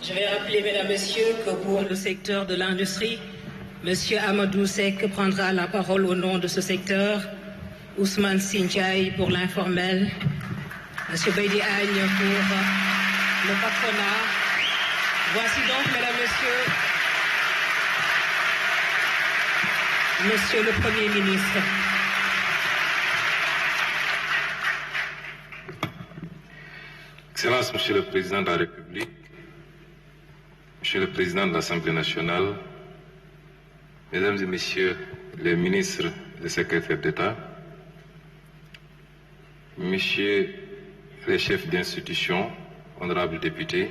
Je vais rappeler, mesdames, messieurs, que pour le secteur de l'industrie, M. Amadou Sek prendra la parole au nom de ce secteur, Ousmane Sindiaï pour l'informel, M. Baidi Agne pour le patronat. Voici donc, mesdames, messieurs, Monsieur le Premier ministre. Excellence, Monsieur le Président de la République, Monsieur le Président de l'Assemblée nationale, Mesdames et Messieurs les ministres et secrétaires d'État, Messieurs les chefs d'institution, honorables députés,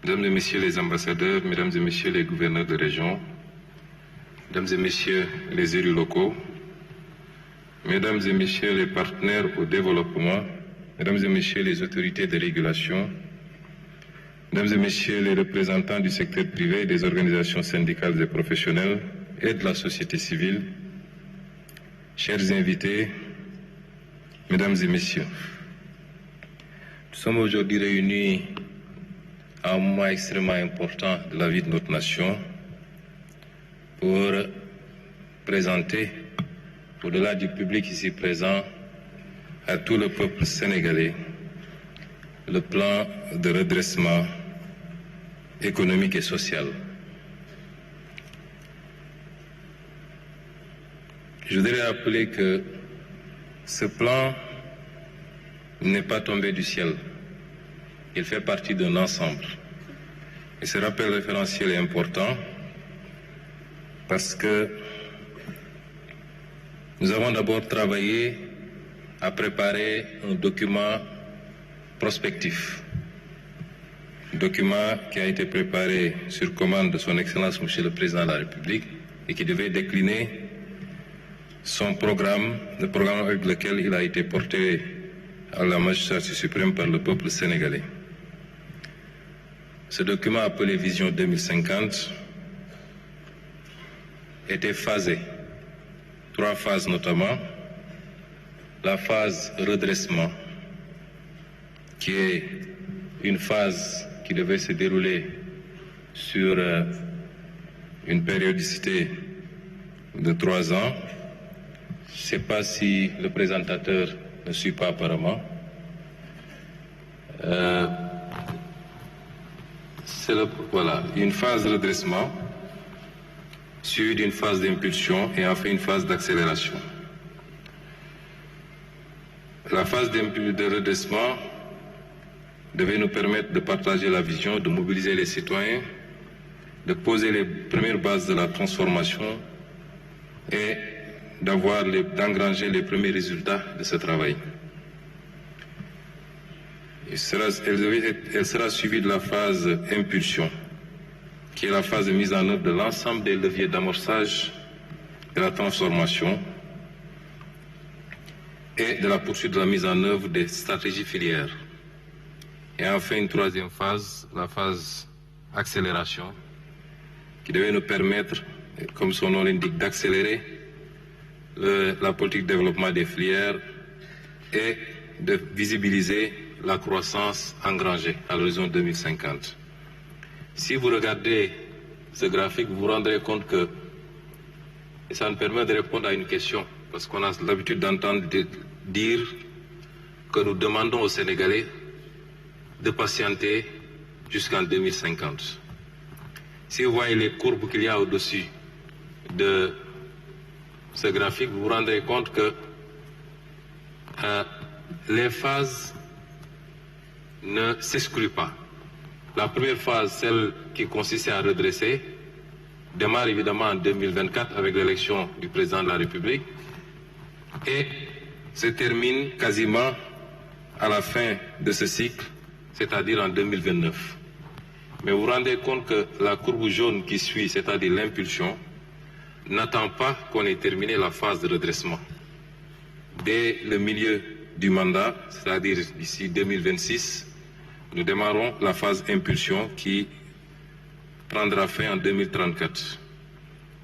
Mesdames et Messieurs les ambassadeurs, Mesdames et Messieurs les gouverneurs de région, Mesdames et Messieurs les élus locaux, Mesdames et Messieurs les partenaires au développement, Mesdames et Messieurs les autorités de régulation, Mesdames et Messieurs les représentants du secteur privé, des organisations syndicales et professionnelles et de la société civile, chers invités, Mesdames et Messieurs, nous sommes aujourd'hui réunis à un moment extrêmement important de la vie de notre nation pour présenter, au-delà du public ici présent, à tout le peuple sénégalais, le plan de redressement économique et social. Je voudrais rappeler que ce plan n'est pas tombé du ciel. Il fait partie d'un ensemble. Et ce rappel référentiel est important parce que nous avons d'abord travaillé à préparer un document prospectif. Un document qui a été préparé sur commande de son Excellence Monsieur le Président de la République et qui devait décliner son programme, le programme avec lequel il a été porté à la magistrature suprême par le peuple sénégalais. Ce document appelé Vision 2050 était phasé, 3 phases notamment. La phase redressement, qui est une phase qui devait se dérouler sur une périodicité de 3 ans. Je ne sais pas si le présentateur ne suit pas apparemment. C'est voilà, une phase de redressement, suivie d'une phase d'impulsion et enfin une phase d'accélération. La phase de redressement devait nous permettre de partager la vision, de mobiliser les citoyens, de poser les premières bases de la transformation et d'engranger les premiers résultats de ce travail. Elle sera suivie de la phase impulsion, qui est la phase de mise en œuvre de l'ensemble des leviers d'amorçage de la transformation et de la poursuite de la mise en œuvre des stratégies filières. Et enfin, une 3e phase, la phase accélération, qui devait nous permettre, comme son nom l'indique, d'accélérer la politique de développement des filières et de visibiliser la croissance engrangée à l'horizon 2050. Si vous regardez ce graphique, vous vous rendrez compte que, et ça nous permet de répondre à une question, parce qu'on a l'habitude d'entendre dire que nous demandons aux Sénégalais de patienter jusqu'en 2050. Si vous voyez les courbes qu'il y a au-dessus de ce graphique, vous vous rendrez compte que les phases ne s'excluent pas. La première phase, celle qui consistait à redresser, démarre évidemment en 2024 avec l'élection du président de la République et se termine quasiment à la fin de ce cycle, c'est-à-dire en 2029. Mais vous vous rendez compte que la courbe jaune qui suit, c'est-à-dire l'impulsion, n'attend pas qu'on ait terminé la phase de redressement. Dès le milieu du mandat, c'est-à-dire d'ici 2026, nous démarrons la phase impulsion qui prendra fin en 2034.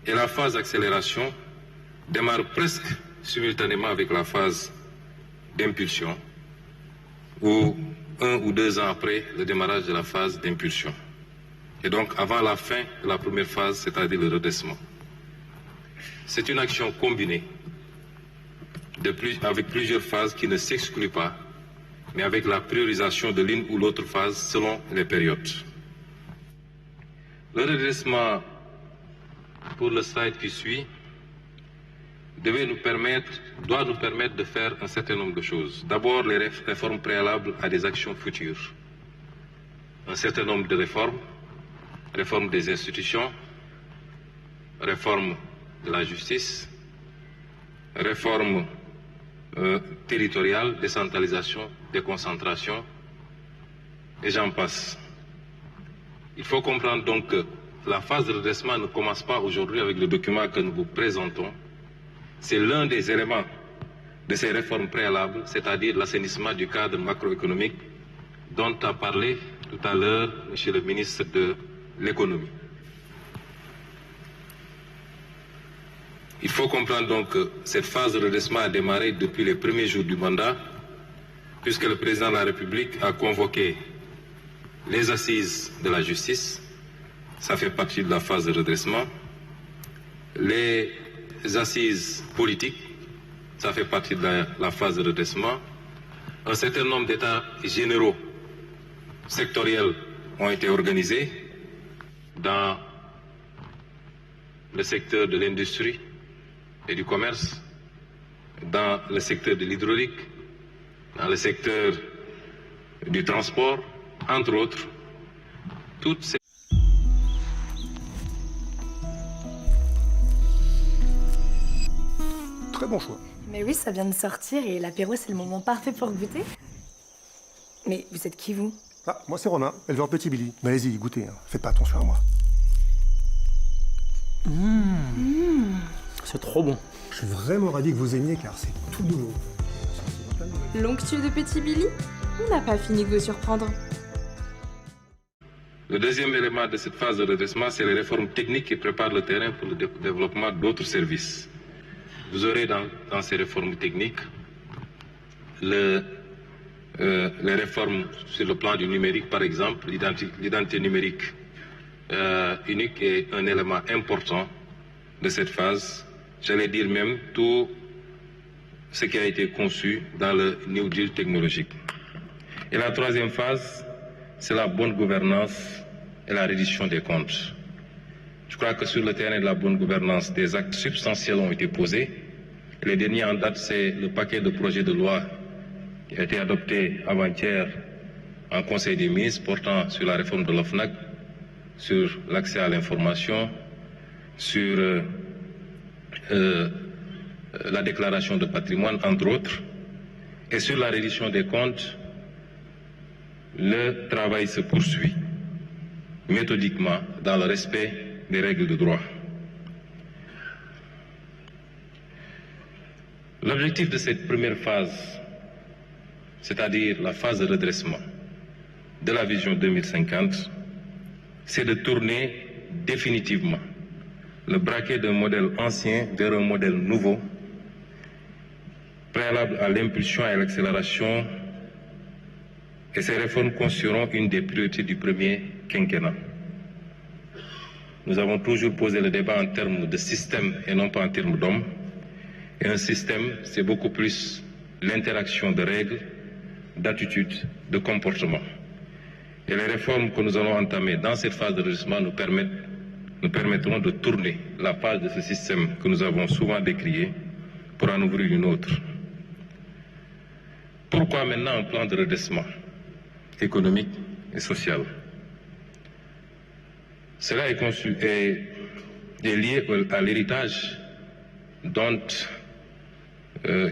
Et la phase accélération démarre presque simultanément avec la phase d'impulsion, ou 1 ou 2 ans après le démarrage de la phase d'impulsion. et donc avant la fin de la première phase, c'est-à-dire le redressement. C'est une action combinée avec plusieurs phases qui ne s'excluent pas, mais avec la priorisation de l'une ou l'autre phase selon les périodes. Le redressement, pour le slide qui suit, doit nous permettre de faire un certain nombre de choses. D'abord, les réformes préalables à des actions futures. Un certain nombre de réformes, réforme des institutions, réforme de la justice, réforme territoriale, décentralisation, déconcentration, et j'en passe. Il faut comprendre donc que la phase de redressement ne commence pas aujourd'hui avec le document que nous vous présentons. C'est l'un des éléments de ces réformes préalables, c'est-à-dire l'assainissement du cadre macroéconomique dont a parlé tout à l'heure M. le ministre de l'Économie. Il faut comprendre donc que cette phase de redressement a démarré depuis les premiers jours du mandat, puisque le président de la République a convoqué les assises de la justice, ça fait partie de la phase de redressement, les assises politiques, ça fait partie de la phase de redressement, un certain nombre d'états généraux sectoriels ont été organisés dans le secteur de l'industrie et du commerce, dans le secteur de l'hydraulique, dans le secteur du transport, entre autres. Toutes ces... Très bon choix. Mais oui, ça vient de sortir et l'apéro, c'est le moment parfait pour goûter. Mais vous êtes qui, vous? Ah, moi c'est Romain, éleveur Petit Billy. Mais allez-y, goûtez, hein. Faites pas attention à moi. C'est trop bon. Je suis vraiment ravi que vous aimiez car c'est tout nouveau. L'onctueux de Petit Billy? On n'a pas fini de vous surprendre. Le deuxième élément de cette phase de redressement, c'est les réformes techniques qui préparent le terrain pour le développement d'autres services. Vous aurez dans ces réformes techniques les réformes sur le plan du numérique, par exemple. L'identité numérique unique est un élément important de cette phase. J'allais dire même tout ce qui a été conçu dans le New Deal technologique. Et la troisième phase, c'est la bonne gouvernance et la reddition des comptes. Je crois que sur le terrain de la bonne gouvernance, des actes substantiels ont été posés. Les derniers en date, c'est le paquet de projets de loi qui a été adopté avant-hier en Conseil des ministres portant sur la réforme de l'OFNAC, sur l'accès à l'information, sur la déclaration de patrimoine, entre autres, et sur la reddition des comptes. Le travail se poursuit méthodiquement dans le respect des règles de droit. L'objectif de cette première phase, c'est-à-dire la phase de redressement de la vision 2050, c'est de tourner définitivement le braquet d'un modèle ancien vers un modèle nouveau, préalable à l'impulsion et à l'accélération. Et ces réformes constitueront une des priorités du premier quinquennat. Nous avons toujours posé le débat en termes de système et non pas en termes d'hommes. Et un système, c'est beaucoup plus l'interaction de règles, d'attitudes, de comportements. Et les réformes que nous allons entamer dans cette phase de redressement nous permettront de tourner la page de ce système que nous avons souvent décrié pour en ouvrir une autre. Pourquoi maintenant un plan de redressement économique et social? Cela est lié à l'héritage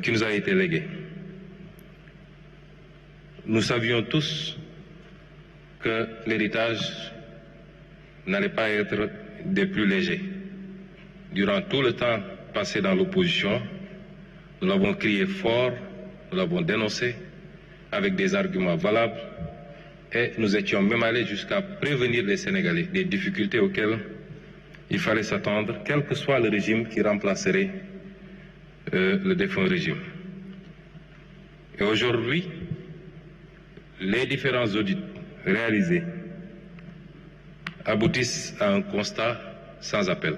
qui nous a été légué. Nous savions tous que l'héritage n'allait pas être des plus légers. Durant tout le temps passé dans l'opposition, nous l'avons crié fort, nous l'avons dénoncé avec des arguments valables et nous étions même allés jusqu'à prévenir les Sénégalais des difficultés auxquelles il fallait s'attendre, quel que soit le régime qui remplacerait le défunt régime. Et aujourd'hui, les différents audits réalisés aboutissent à un constat sans appel.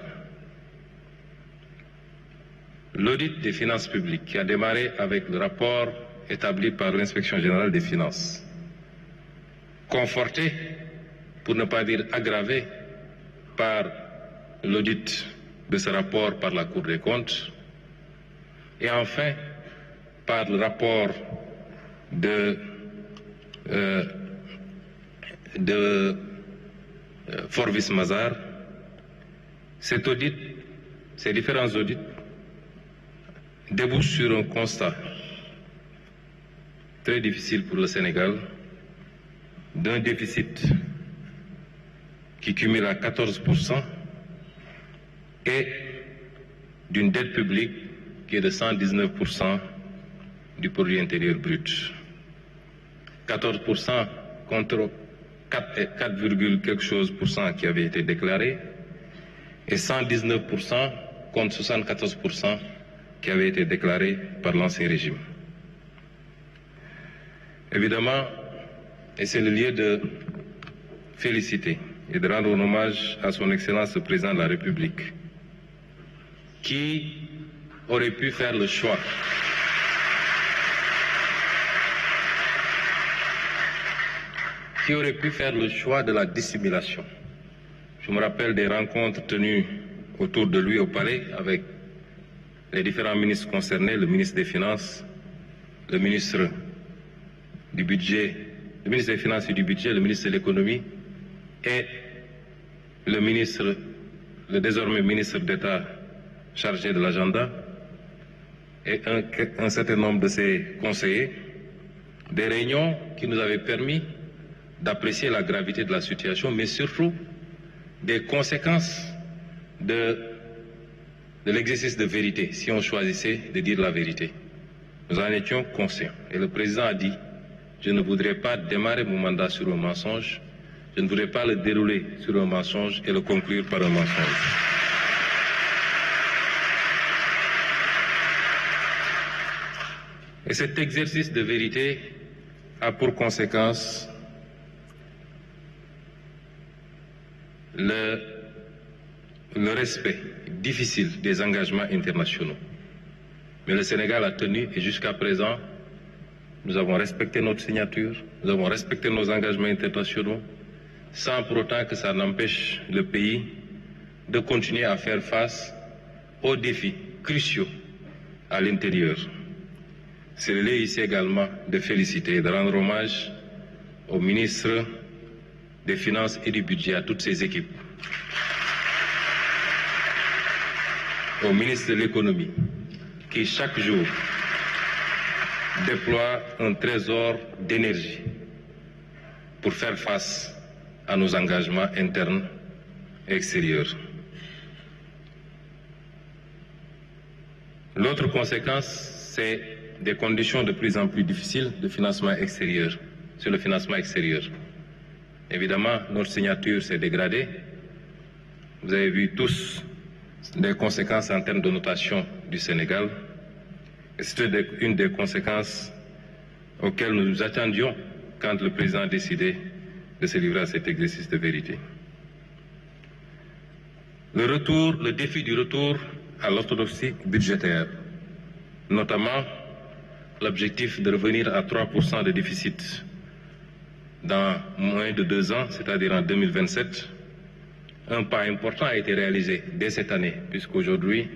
L'audit des finances publiques qui a démarré avec le rapport établi par l'Inspection générale des finances, conforté, pour ne pas dire aggravé, par l'audit de ce rapport par la Cour des comptes, et enfin par le rapport de Forvis Mazars. Cet audit, ces différents audits débouchent sur un constat très difficile pour le Sénégal d'un déficit qui cumule à 14% et d'une dette publique qui est de 119% du produit intérieur brut. 14% contre 4, quelque chose pour cent qui avait été déclaré et 119% contre 74% qui avait été déclaré par l'ancien régime. Évidemment, et c'est le lieu de féliciter et de rendre un hommage à son Excellence le Président de la République, qui aurait pu faire le choix de la dissimulation. Je me rappelle des rencontres tenues autour de lui au palais avec les différents ministres concernés, le ministre des Finances, le ministre du Budget, le ministre des Finances et du Budget, le ministre de l'Économie et le désormais ministre d'État chargé de l'agenda et un certain nombre de ses conseillers, des réunions qui nous avaient permis d'apprécier la gravité de la situation, mais surtout des conséquences de l'exercice de vérité, si on choisissait de dire la vérité. Nous en étions conscients. Et le président a dit, je ne voudrais pas démarrer mon mandat sur un mensonge, je ne voudrais pas le dérouler sur un mensonge et le conclure par un mensonge. Et cet exercice de vérité a pour conséquence le respect difficile des engagements internationaux. Mais le Sénégal a tenu et jusqu'à présent, nous avons respecté notre signature, nous avons respecté nos engagements internationaux, sans pour autant que ça n'empêche le pays de continuer à faire face aux défis cruciaux à l'intérieur. C'est le lieu ici également de féliciter et de rendre hommage au ministre des Finances et du Budget, à toutes ses équipes, au ministre de l'Économie, qui chaque jour déploie un trésor d'énergie pour faire face à nos engagements internes et extérieurs. L'autre conséquence, c'est des conditions de plus en plus difficiles de financement extérieur, sur le financement extérieur. Évidemment, notre signature s'est dégradée. Vous avez vu tous les conséquences en termes de notation du Sénégal. Et c'était une des conséquences auxquelles nous nous attendions quand le président a décidé de se livrer à cet exercice de vérité. Le défi du retour à l'orthodoxie budgétaire, notamment l'objectif de revenir à 3% de déficit dans moins de 2 ans, c'est-à-dire en 2027, un pas important a été réalisé dès cette année, puisqu'aujourd'hui,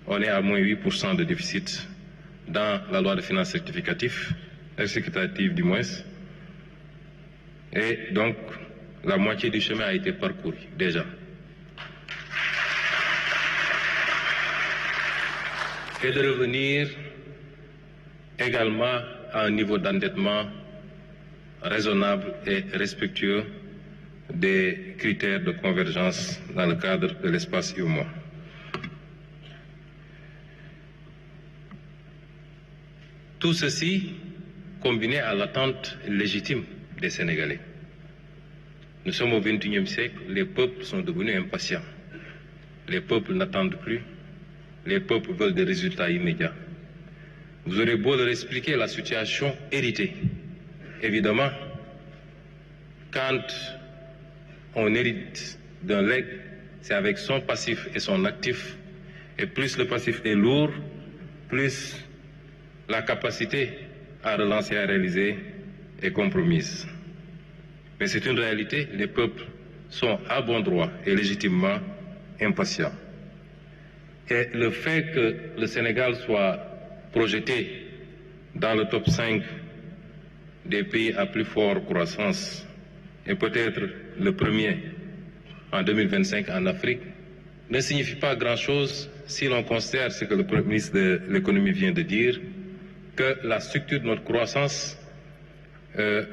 on est à moins 8% de déficit dans la loi de finances rectificative du moins. Et donc, la moitié du chemin a été parcouru déjà. Et de revenir également à un niveau d'endettement raisonnable et respectueux des critères de convergence dans le cadre de l'espace UEMOA. Tout ceci combiné à l'attente légitime des Sénégalais. Nous sommes au XXIe siècle, les peuples sont devenus impatients. Les peuples n'attendent plus, les peuples veulent des résultats immédiats. Vous aurez beau leur expliquer la situation héritée. Évidemment, quand on hérite d'un legs, c'est avec son passif et son actif. Et plus le passif est lourd, plus la capacité à relancer, à réaliser est compromise. Mais c'est une réalité, les peuples sont à bon droit et légitimement impatients. Et le fait que le Sénégal soit projeté dans le top 5 des pays à plus forte croissance et peut-être le premier en 2025 en Afrique ne signifie pas grand-chose si l'on considère ce que le Premier ministre de l'économie vient de dire, que la structure de notre croissance,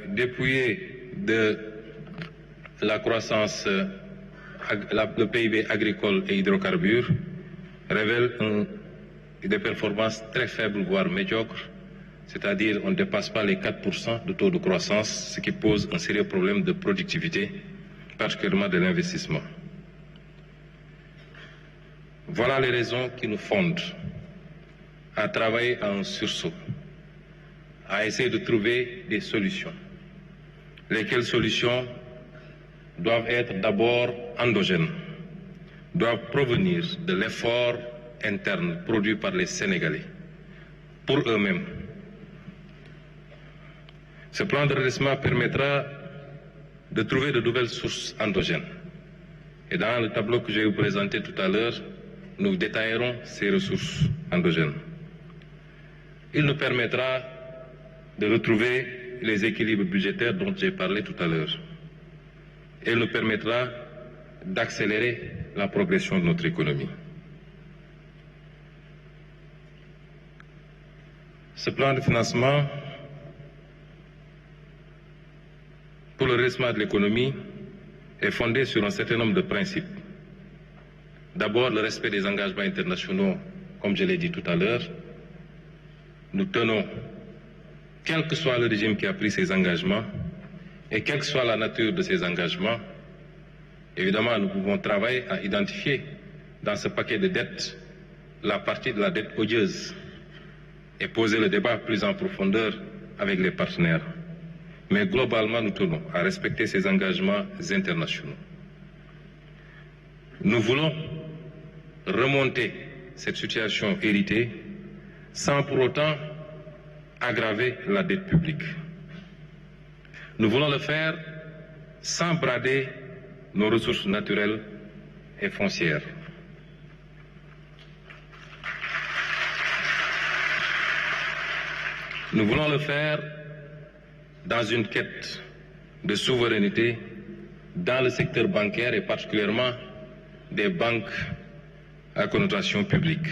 dépouillée de la croissance, le PIB agricole et hydrocarbures, révèle des performances très faibles, voire médiocres, c'est-à-dire on ne dépasse pas les 4% de taux de croissance, ce qui pose un sérieux problème de productivité, particulièrement de l'investissement. Voilà les raisons qui nous fondent à travailler à un sursaut, à essayer de trouver des solutions. Lesquelles solutions doivent être d'abord endogènes, doivent provenir de l'effort interne produit par les Sénégalais, pour eux-mêmes. Ce plan de redressement permettra de trouver de nouvelles sources endogènes. Et dans le tableau que je vais vous présenter tout à l'heure, nous détaillerons ces ressources endogènes. Il nous permettra de retrouver les équilibres budgétaires dont j'ai parlé tout à l'heure. Il nous permettra d'accélérer la progression de notre économie. Ce plan de financement pour le redressement de l'économie est fondé sur un certain nombre de principes. D'abord, le respect des engagements internationaux, comme je l'ai dit tout à l'heure. Nous tenons, quel que soit le régime qui a pris ces engagements, et quelle que soit la nature de ces engagements, évidemment, nous pouvons travailler à identifier dans ce paquet de dettes la partie de la dette odieuse et poser le débat plus en profondeur avec les partenaires. Mais globalement, nous tenons à respecter ces engagements internationaux. Nous voulons remonter cette situation héritée sans pour autant aggraver la dette publique. Nous voulons le faire sans brader nos ressources naturelles et foncières. Nous voulons le faire dans une quête de souveraineté dans le secteur bancaire et particulièrement des banques à connotation publique.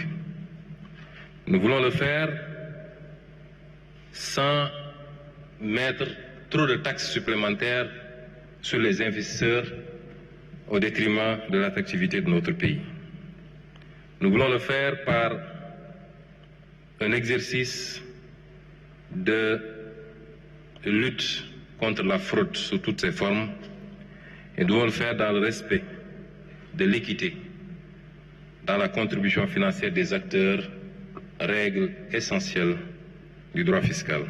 Nous voulons le faire sans mettre trop de taxes supplémentaires sur les investisseurs au détriment de l'attractivité de notre pays. Nous voulons le faire par un exercice de lutte contre la fraude sous toutes ses formes et nous devons le faire dans le respect de l'équité, dans la contribution financière des acteurs, règles essentielles du droit fiscal.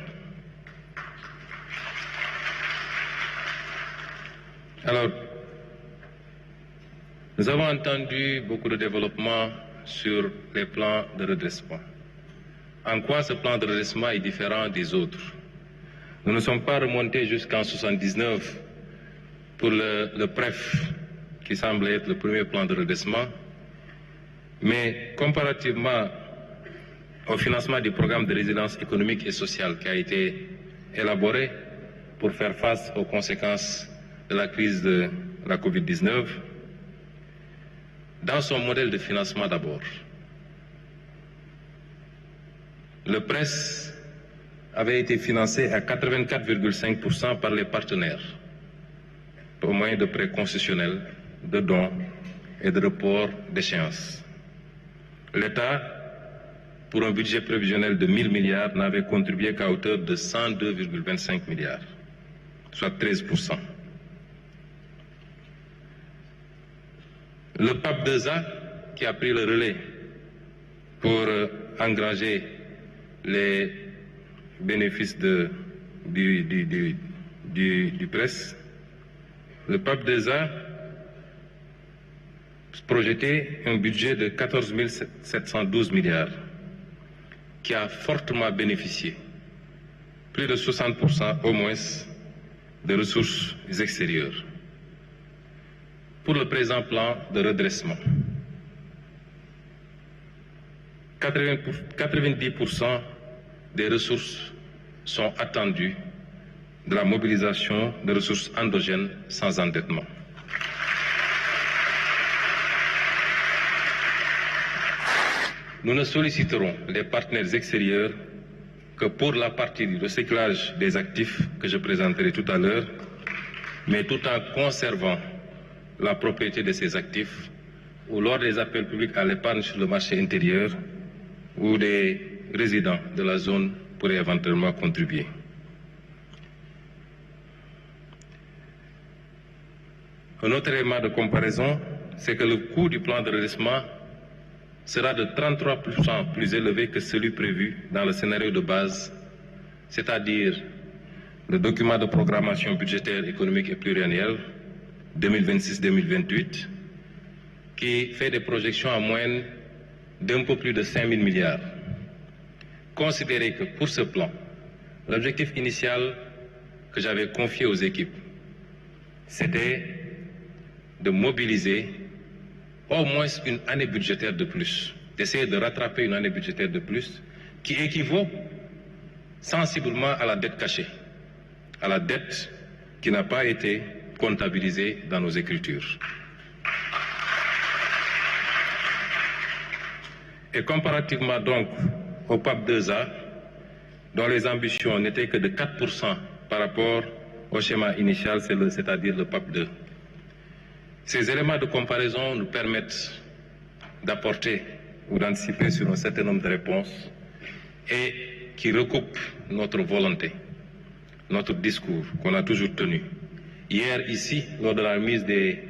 Alors, nous avons entendu beaucoup de développement sur les plans de redressement. En quoi ce plan de redressement est différent des autres? Nous ne sommes pas remontés jusqu'en 1979 pour le PREF, qui semble être le premier plan de redressement, mais comparativement au financement du programme de résilience économique et sociale qui a été élaboré pour faire face aux conséquences de la crise de la Covid-19, dans son modèle de financement d'abord, le PRES avait été financé à 84,5% par les partenaires au moyen de prêts concessionnels, de dons et de reports d'échéance. L'État, pour un budget prévisionnel de 1 000 milliards, n'avait contribué qu'à hauteur de 102,25 milliards, soit 13%. Le PAP 2A, qui a pris le relais pour engranger les bénéfices du PRES, le PAP 2A projetait un budget de 14 712 milliards qui a fortement bénéficié, plus de 60% au moins, de ressources extérieures. Pour le présent plan de redressement, 90% des ressources sont attendues de la mobilisation de ressources endogènes sans endettement. Nous ne solliciterons les partenaires extérieurs que pour la partie du recyclage des actifs que je présenterai tout à l'heure, mais tout en conservant la propriété de ces actifs ou lors des appels publics à l'épargne sur le marché intérieur où des résidents de la zone pourraient éventuellement contribuer. Un autre élément de comparaison, c'est que le coût du plan de redressement sera de 33% plus élevé que celui prévu dans le scénario de base, c'est-à-dire le document de programmation budgétaire économique et pluriannuel 2026-2028, qui fait des projections en moyenne d'un peu plus de 5 000 milliards. Considérez que pour ce plan, l'objectif initial que j'avais confié aux équipes, c'était de mobiliser au moins une année budgétaire de plus, d'essayer de rattraper une année budgétaire de plus, qui équivaut sensiblement à la dette cachée, à la dette qui n'a pas été comptabilisée dans nos écritures. Et comparativement donc au PAP 2A, dont les ambitions n'étaient que de 4% par rapport au schéma initial, c'est-à-dire le PAP 2. Ces éléments de comparaison nous permettent d'apporter ou d'anticiper sur un certain nombre de réponses et qui recoupent notre volonté, notre discours qu'on a toujours tenu. Hier, ici, lors de la remise des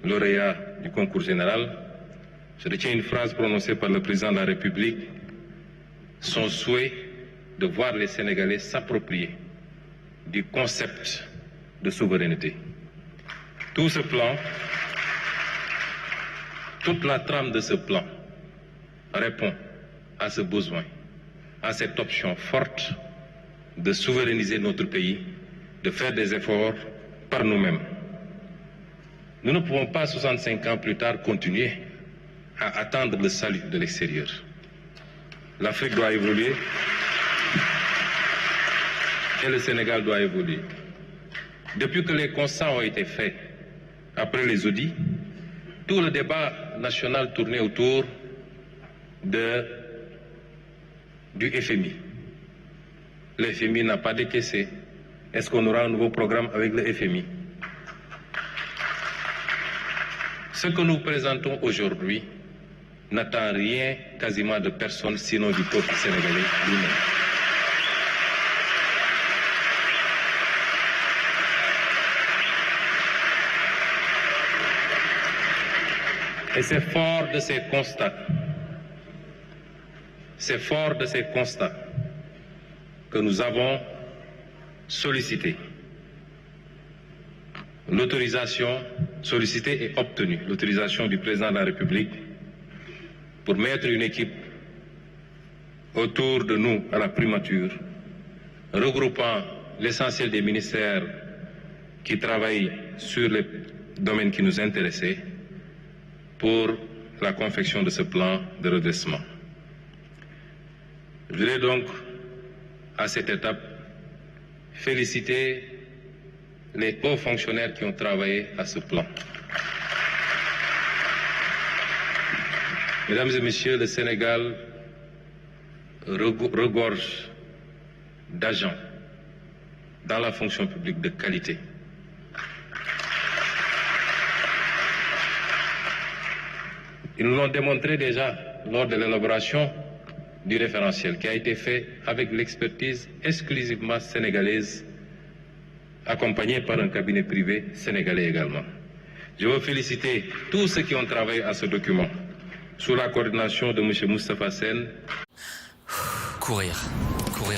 lauréats du concours général, je retiens une phrase prononcée par le président de la République, son souhait de voir les Sénégalais s'approprier du concept de souveraineté. Tout ce plan, toute la trame de ce plan répond à ce besoin, à cette option forte de souverainiser notre pays, de faire des efforts par nous-mêmes. Nous ne pouvons pas, 65 ans plus tard, continuer à attendre le salut de l'extérieur. L'Afrique doit évoluer et le Sénégal doit évoluer. Depuis que les constats ont été faits après les audits, tout le débat national tournait autour du FMI. Le FMI n'a pas décaissé. Est-ce qu'on aura un nouveau programme avec le FMI? Ce que nous présentons aujourd'hui n'attend rien quasiment de personne, sinon du peuple sénégalais lui-même. Et c'est fort de ces constats, que nous avons sollicité l'autorisation, sollicité et obtenu l'autorisation du président de la République pour mettre une équipe autour de nous à la primature, regroupant l'essentiel des ministères qui travaillent sur les domaines qui nous intéressaient pour la confection de ce plan de redressement. Je voudrais donc, à cette étape, féliciter les hauts fonctionnaires qui ont travaillé à ce plan. Mesdames et messieurs, le Sénégal regorge d'agents dans la fonction publique de qualité. Ils nous l'ont démontré déjà lors de l'élaboration du référentiel qui a été fait avec l'expertise exclusivement sénégalaise, accompagnée par un cabinet privé sénégalais également. Je veux féliciter tous ceux qui ont travaillé à ce document, sous la coordination de M. Moustapha Sen. Courir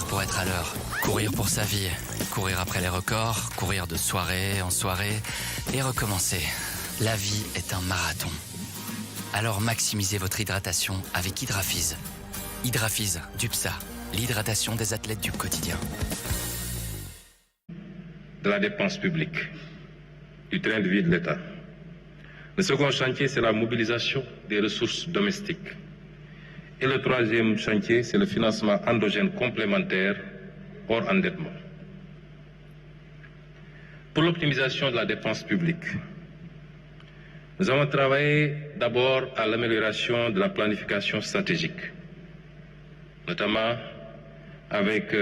pour être à l'heure, courir pour sa vie. courir après les records, courir de soirée en soirée et recommencer. La vie est un marathon. Alors maximisez votre hydratation avec Hydrafise. Hydrafise, d'UPSA, l'hydratation des athlètes du quotidien. De la dépense publique, du train de vie de l'État. Le second chantier, c'est la mobilisation des ressources domestiques. Et le troisième chantier, c'est le financement endogène complémentaire hors endettement. Pour l'optimisation de la dépense publique, nous avons travaillé d'abord à l'amélioration de la planification stratégique, notamment avec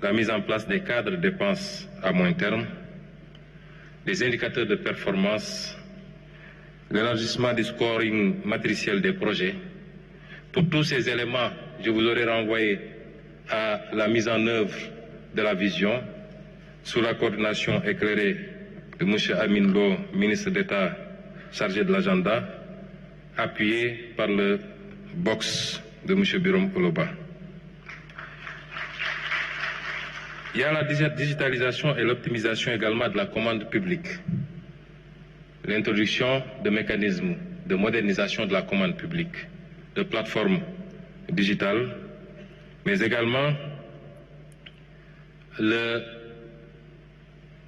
la mise en place des cadres de dépenses à moyen terme, des indicateurs de performance, l'élargissement du scoring matriciel des projets. Pour tous ces éléments, je vous aurais renvoyé à la mise en œuvre de la vision sous la coordination éclairée de M. Amin Lo, ministre d'État chargé de l'agenda, appuyé par le box de M. Birom Oloba. Il y a la digitalisation et l'optimisation également de la commande publique. L'introduction de mécanismes de modernisation de la commande publique, de plateformes digitales, mais également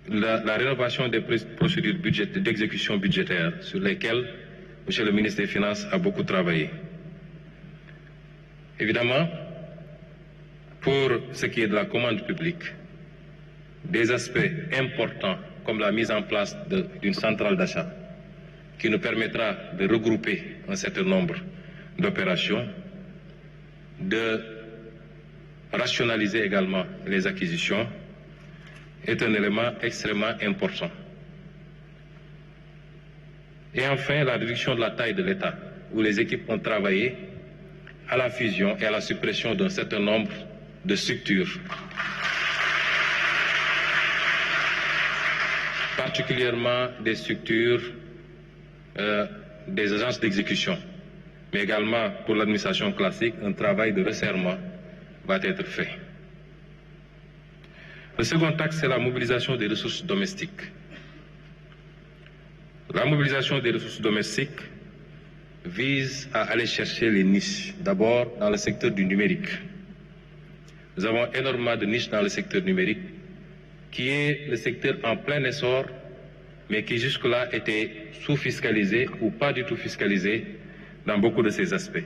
la rénovation des procédures d'exécution budgétaire sur lesquelles M. le ministre des Finances a beaucoup travaillé. Évidemment, pour ce qui est de la commande publique, des aspects importants comme la mise en place d'une centrale d'achat qui nous permettra de regrouper un certain nombre d'opérations, de rationaliser également les acquisitions, est un élément extrêmement important. Et enfin, la réduction de la taille de l'État, où les équipes ont travaillé à la fusion et à la suppression d'un certain nombre de structures, particulièrement des structures des agences d'exécution, mais également pour l'administration classique, un travail de resserrement va être fait. Le second axe, c'est la mobilisation des ressources domestiques. La mobilisation des ressources domestiques vise à aller chercher les niches, d'abord dans le secteur du numérique. Nous avons énormément de niches dans le secteur numérique, qui est le secteur en plein essor, mais qui jusque-là était sous-fiscalisé ou pas du tout fiscalisé dans beaucoup de ces aspects.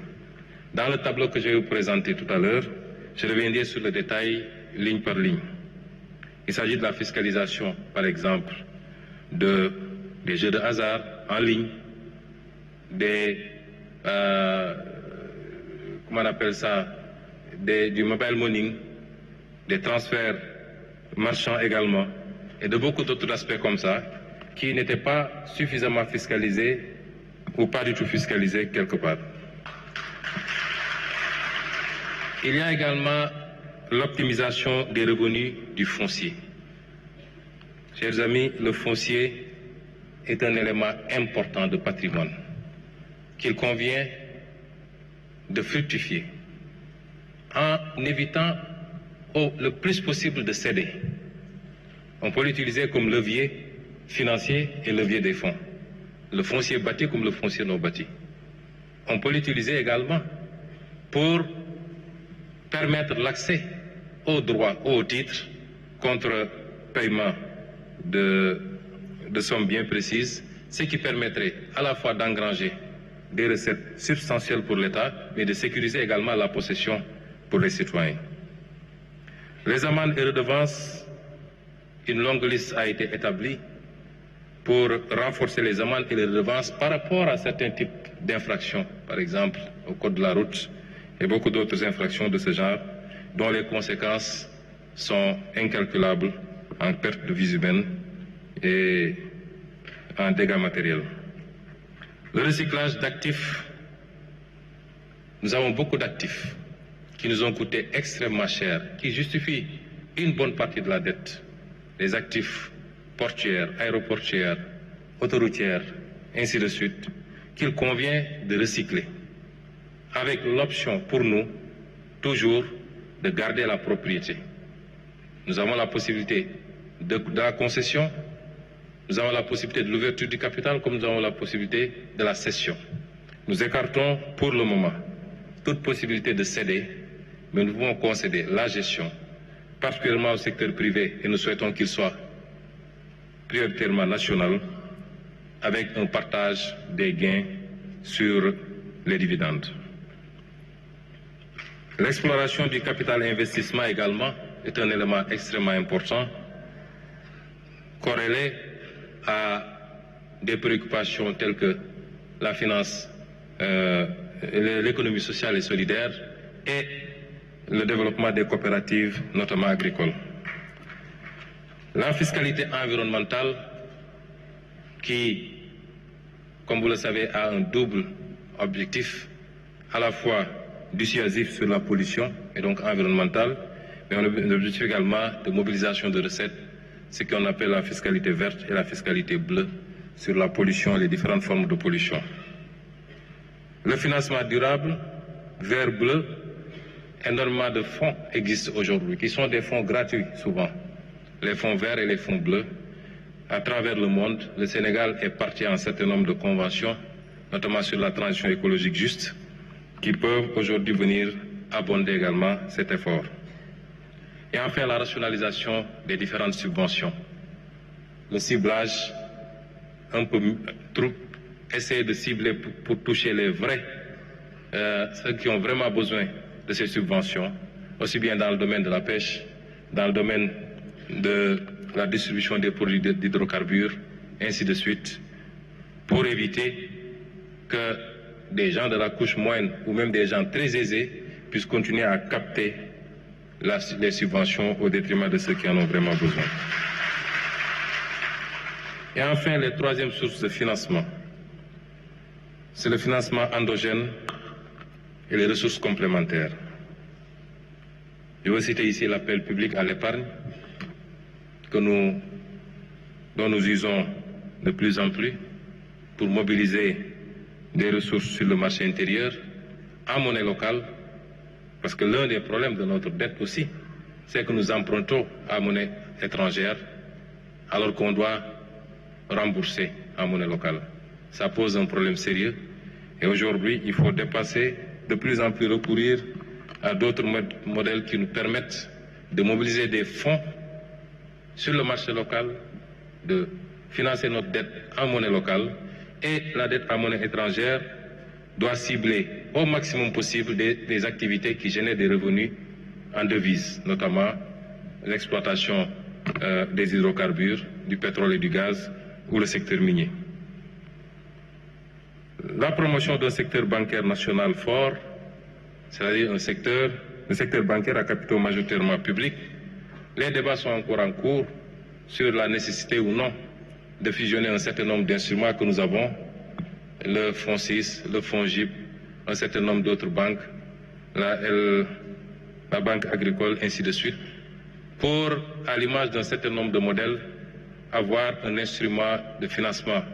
Dans le tableau que je vais vous présenter tout à l'heure, je reviendrai sur le détail ligne par ligne. Il s'agit de la fiscalisation, par exemple, des jeux de hasard en ligne, comment on appelle ça, du mobile money, des transferts marchands également, et de beaucoup d'autres aspects comme ça, qui n'étaient pas suffisamment fiscalisés ou pas du tout fiscalisés quelque part. Il y a également l'optimisation des revenus du foncier. Chers amis, le foncier est un élément important de patrimoine qu'il convient de fructifier en évitant le plus possible de céder. On peut l'utiliser comme levier financier et levier des fonds. Le foncier bâti comme le foncier non bâti. On peut l'utiliser également pour permettre l'accès aux droits, aux titres, contre paiement de sommes bien précises, ce qui permettrait à la fois d'engranger des recettes substantielles pour l'État, mais de sécuriser également la possession pour les citoyens. Les amendes et redevances, une longue liste a été établie pour renforcer les amendes et les redevances par rapport à certains types d'infractions, par exemple au code de la route et beaucoup d'autres infractions de ce genre, dont les conséquences sont incalculables en perte de vies humaines et en dégâts matériels. Le recyclage d'actifs, nous avons beaucoup d'actifs qui nous ont coûté extrêmement cher, qui justifient une bonne partie de la dette. Les actifs portuaires, aéroportuaires, autoroutières, ainsi de suite, qu'il convient de recycler, avec l'option pour nous, toujours, de garder la propriété. Nous avons la possibilité de la concession, nous avons la possibilité de l'ouverture du capital, comme nous avons la possibilité de la cession. Nous écartons pour le moment toute possibilité de céder, mais nous pouvons concéder la gestion, particulièrement au secteur privé, et nous souhaitons qu'il soit prioritairement national, avec un partage des gains sur les dividendes. L'exploration du capital investissement également est un élément extrêmement important, corrélé à des préoccupations telles que la finance, l'économie sociale et solidaire et le développement des coopératives, notamment agricoles. La fiscalité environnementale qui, comme vous le savez, a un double objectif, à la fois dissuasif sur la pollution et donc environnementale, mais un objectif également de mobilisation de recettes, ce qu'on appelle la fiscalité verte et la fiscalité bleue sur la pollution et les différentes formes de pollution. Le financement durable, vert bleu, énormément de fonds existent aujourd'hui, qui sont des fonds gratuits souvent, les fonds verts et les fonds bleus. À travers le monde, le Sénégal est parti à un certain nombre de conventions, notamment sur la transition écologique juste, qui peuvent aujourd'hui venir abonder également cet effort. Et enfin, la rationalisation des différentes subventions. Le ciblage, un peu trop, essayer de cibler pour toucher les vrais, ceux qui ont vraiment besoin de ces subventions, aussi bien dans le domaine de la pêche, dans le domaine de la distribution des produits d'hydrocarbures, ainsi de suite, pour éviter que des gens de la couche moyenne ou même des gens très aisés puissent continuer à capter les subventions au détriment de ceux qui en ont vraiment besoin. Et enfin, les troisièmes sources de financement, c'est le financement endogène et les ressources complémentaires. Je veux citer ici l'appel public à l'épargne dont nous usons de plus en plus pour mobiliser des ressources sur le marché intérieur en monnaie locale, parce que l'un des problèmes de notre dette aussi, c'est que nous empruntons à monnaie étrangère alors qu'on doit rembourser en monnaie locale. Ça pose un problème sérieux et aujourd'hui, il faut dépasser, de plus en plus recourir à d'autres modèles qui nous permettent de mobiliser des fonds sur le marché local, de financer notre dette en monnaie locale, et la dette en monnaie étrangère doit cibler au maximum possible des activités qui génèrent des revenus en devises, notamment l'exploitation des hydrocarbures, du pétrole et du gaz ou le secteur minier. La promotion d'un secteur bancaire national fort, c'est-à-dire le secteur bancaire à capitaux majoritairement publics. Les débats sont encore en cours sur la nécessité ou non de fusionner un certain nombre d'instruments que nous avons, le fonds 6, le fonds GIP, un certain nombre d'autres banques, la banque agricole, ainsi de suite, pour, à l'image d'un certain nombre de modèles, avoir un instrument de financement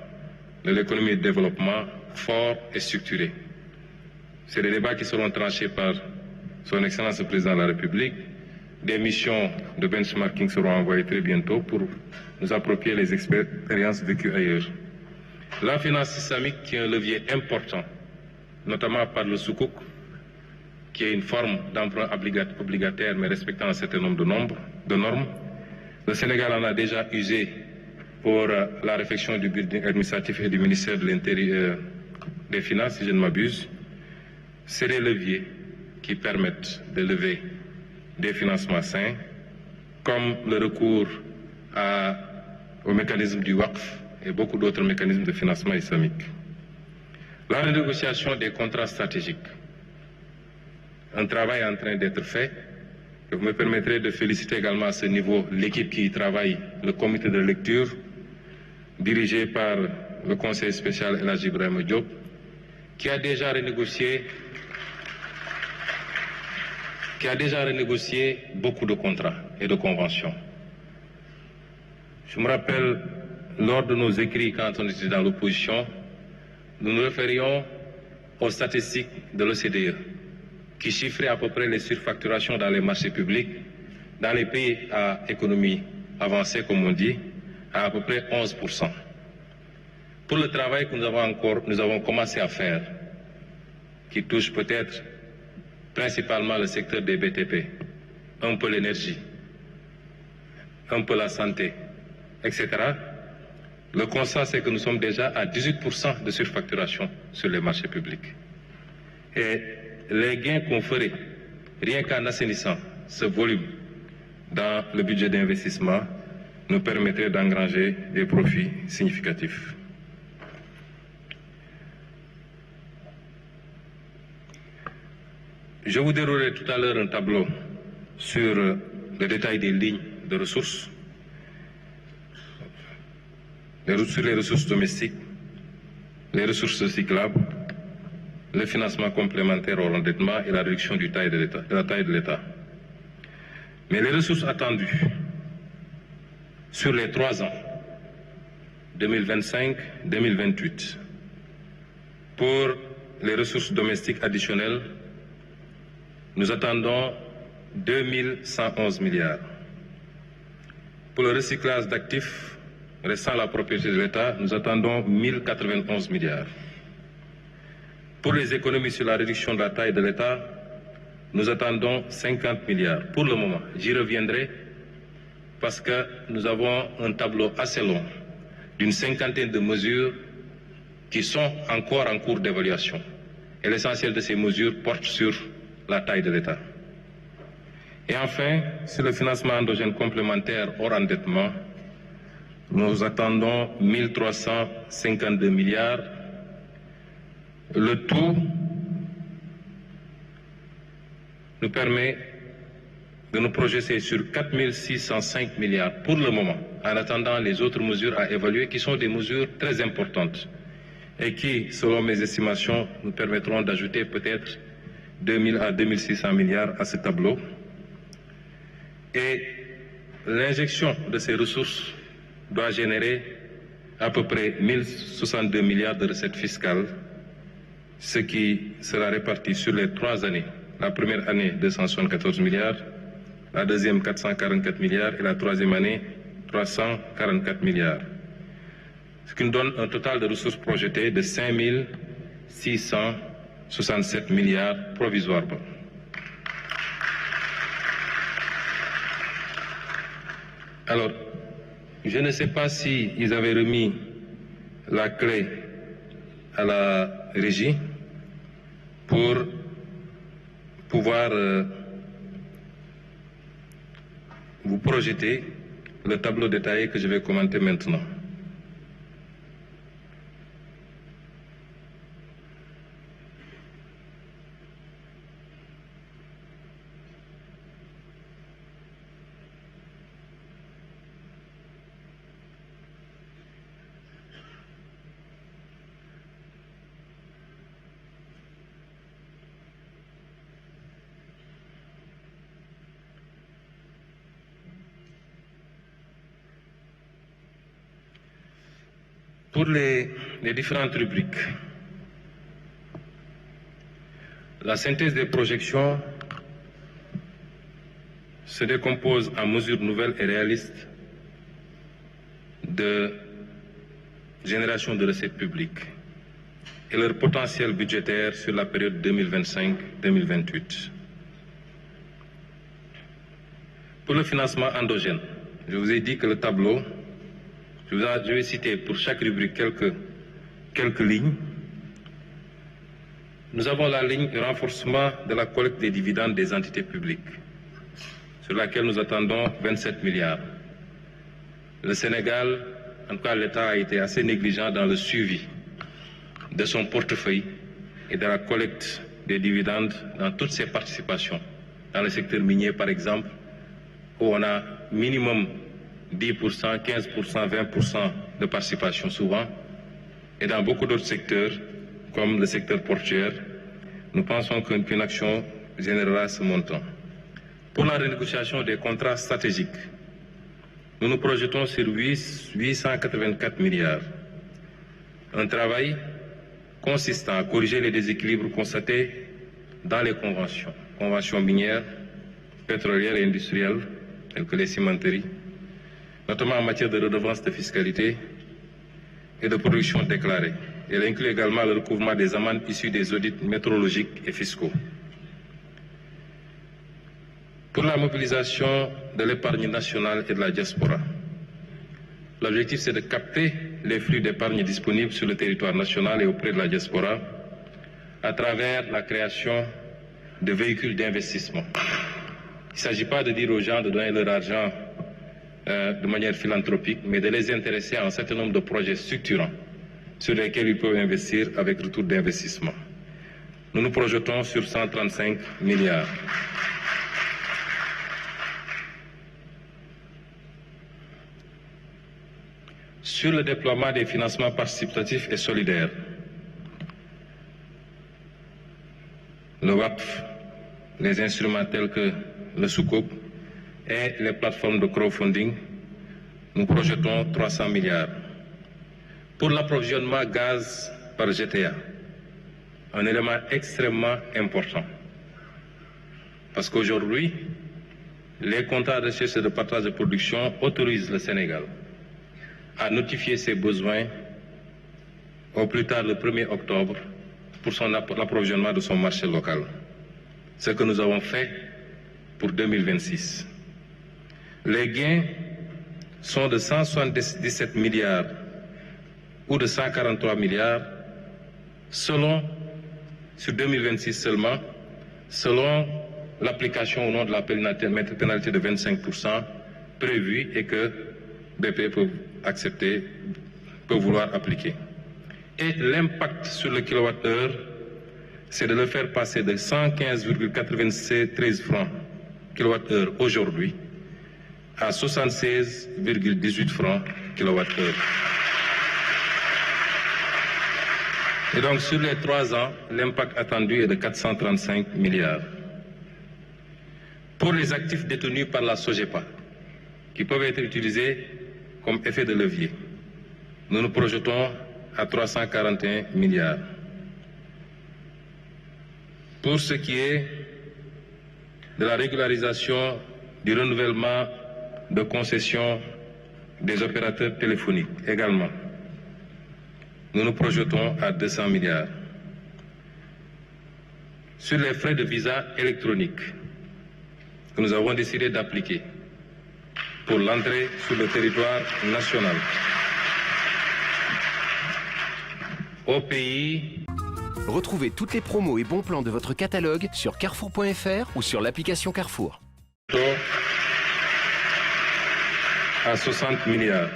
de l'économie de développement fort et structuré. C'est des débats qui seront tranchés par son Excellence le Président de la République. Des missions de benchmarking seront envoyées très bientôt pour nous approprier les expériences vécues ailleurs. La finance islamique qui est un levier important, notamment par le soukouk, qui est une forme d'emprunt obligataire mais respectant un certain nombre de normes. Le Sénégal en a déjà usé pour la réflexion du building administratif et du ministère de l'Intérieur des Finances, si je ne m'abuse. C'est des leviers qui permettent de lever des financements sains, comme le recours au mécanisme du WACF et beaucoup d'autres mécanismes de financement islamique. La renégociation des contrats stratégiques. Un travail est en train d'être fait. Et vous me permettrez de féliciter également à ce niveau l'équipe qui y travaille, le comité de lecture, dirigé par le conseiller spécial El Hadji Ibrahima Diop, qui a déjà renégocié beaucoup de contrats et de conventions. Je me rappelle, lors de nos écrits, quand on était dans l'opposition, nous nous référions aux statistiques de l'OCDE, qui chiffrait à peu près les surfacturations dans les marchés publics dans les pays à économie avancée, comme on dit, à peu près 11%. Pour le travail que nous avons commencé à faire, qui touche peut-être principalement le secteur des BTP, un peu l'énergie, un peu la santé, etc., le constat, c'est que nous sommes déjà à 18% de surfacturation sur les marchés publics. Et les gains qu'on ferait, rien qu'en assainissant ce volume dans le budget d'investissement, nous permettrait d'engranger des profits significatifs. Je vous déroulerai tout à l'heure un tableau sur le détail des lignes de ressources, sur les ressources domestiques, les ressources recyclables, le financement complémentaire au endettement et la réduction de la taille de l'État. Mais les ressources attendues sur les 3 ans, 2025-2028, pour les ressources domestiques additionnelles, nous attendons 2111 milliards. Pour le recyclage d'actifs restant la propriété de l'État, nous attendons 1091 milliards. Pour les économies sur la réduction de la taille de l'État, nous attendons 50 milliards. Pour le moment, j'y reviendrai parce que nous avons un tableau assez long d'une 50aine de mesures qui sont encore en cours d'évaluation. Et l'essentiel de ces mesures porte sur la taille de l'État. Et enfin, sur le financement endogène complémentaire hors endettement, nous attendons 1352 milliards. Le tout nous permet de nous projeter sur 4605 milliards pour le moment, en attendant les autres mesures à évaluer, qui sont des mesures très importantes et qui, selon mes estimations, nous permettront d'ajouter peut-être 2000 à 2600 milliards à ce tableau. Et l'injection de ces ressources doit générer à peu près 1062 milliards de recettes fiscales, ce qui sera réparti sur les 3 années. La première année, 274 milliards, la deuxième, 444 milliards et la troisième année, 344 milliards. Ce qui nous donne un total de ressources projetées de 5667 milliards provisoirement. Alors, je ne sais pas si ils avaient remis la clé à la régie pour pouvoir vous projeter le tableau détaillé que je vais commenter maintenant. Pour les différentes rubriques, la synthèse des projections se décompose en mesures nouvelles et réalistes de génération de recettes publiques et leur potentiel budgétaire sur la période 2025-2028. Pour le financement endogène, je vous ai dit que le tableau, je vais citer pour chaque rubrique quelques lignes. Nous avons la ligne renforcement de la collecte des dividendes des entités publiques, sur laquelle nous attendons 27 milliards. Le Sénégal, en tout cas l'État, a été assez négligent dans le suivi de son portefeuille et de la collecte des dividendes dans toutes ses participations. Dans le secteur minier, par exemple, où on a minimum 10%, 15%, 20% de participation souvent, et dans beaucoup d'autres secteurs, comme le secteur portuaire, nous pensons qu'une action générera ce montant. Pour la renégociation des contrats stratégiques, nous nous projetons sur 884 milliards. Un travail consistant à corriger les déséquilibres constatés dans les conventions minières, pétrolières et industrielles, telles que les cimenteries, notamment en matière de redevances de fiscalité et de production déclarée. Elle inclut également le recouvrement des amendes issues des audits métrologiques et fiscaux. Pour la mobilisation de l'épargne nationale et de la diaspora, l'objectif c'est de capter les flux d'épargne disponibles sur le territoire national et auprès de la diaspora à travers la création de véhicules d'investissement. Il ne s'agit pas de dire aux gens de donner leur argent de manière philanthropique, mais de les intéresser à un certain nombre de projets structurants sur lesquels ils peuvent investir avec retour d'investissement. Nous nous projetons sur 135 milliards. Sur le déploiement des financements participatifs et solidaires, le WAPF, les instruments tels que le Soukouk et les plateformes de crowdfunding, nous projetons 300 milliards. Pour l'approvisionnement gaz par GTA, un élément extrêmement important. Parce qu'aujourd'hui, les contrats de recherche et de partage de production autorisent le Sénégal à notifier ses besoins au plus tard le 1er octobre pour l'approvisionnement de son marché local. Ce que nous avons fait pour 2026. Les gains sont de 177 milliards ou de 143 milliards sur 2026 seulement, selon l'application au nom de la pénalité de 25% prévue et que BP peut vouloir appliquer. Et l'impact sur le kilowattheure, c'est de le faire passer de 115,93 francs kilowattheure aujourd'hui à 76,18 francs kilowattheure. Et donc sur les 3 ans, l'impact attendu est de 435 milliards. Pour les actifs détenus par la SOGEPA, qui peuvent être utilisés comme effet de levier, nous nous projetons à 341 milliards. Pour ce qui est de la régularisation du renouvellement de concessions des opérateurs téléphoniques également, nous nous projetons à 200 milliards. Sur les frais de visa électronique que nous avons décidé d'appliquer pour l'entrée sur le territoire national, au pays. Retrouvez toutes les promos et bons plans de votre catalogue sur carrefour.fr ou sur l'application Carrefour. À 60 milliards.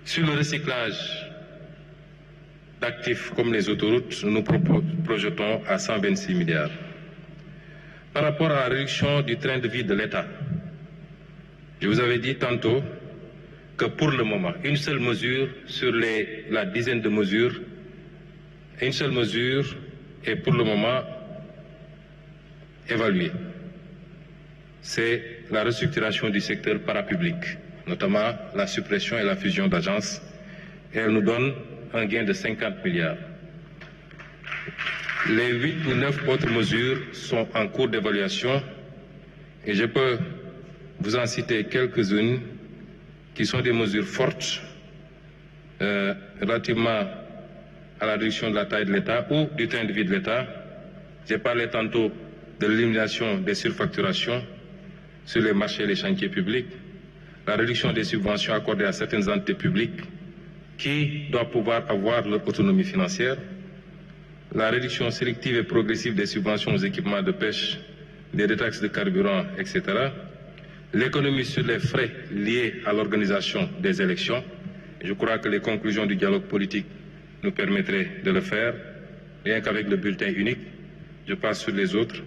Sur le recyclage d'actifs comme les autoroutes, nous projetons à 126 milliards. Par rapport à la réduction du train de vie de l'État, je vous avais dit tantôt que pour le moment, une seule mesure sur la dizaine de mesures, une seule mesure est pour le moment évaluée. C'est la restructuration du secteur parapublic, notamment la suppression et la fusion d'agences, et elle nous donne un gain de 50 milliards. Les 8 ou 9 autres mesures sont en cours d'évaluation et je peux vous en citer quelques-unes qui sont des mesures fortes relativement à la réduction de la taille de l'État ou du train de vie de l'État. J'ai parlé tantôt de l'élimination des surfacturations sur les marchés et les chantiers publics, la réduction des subventions accordées à certaines entités publiques qui doivent pouvoir avoir leur autonomie financière, la réduction sélective et progressive des subventions aux équipements de pêche, des détaxes de carburant, etc., l'économie sur les frais liés à l'organisation des élections. Je crois que les conclusions du dialogue politique nous permettraient de le faire, rien qu'avec le bulletin unique. Je passe sur les autres.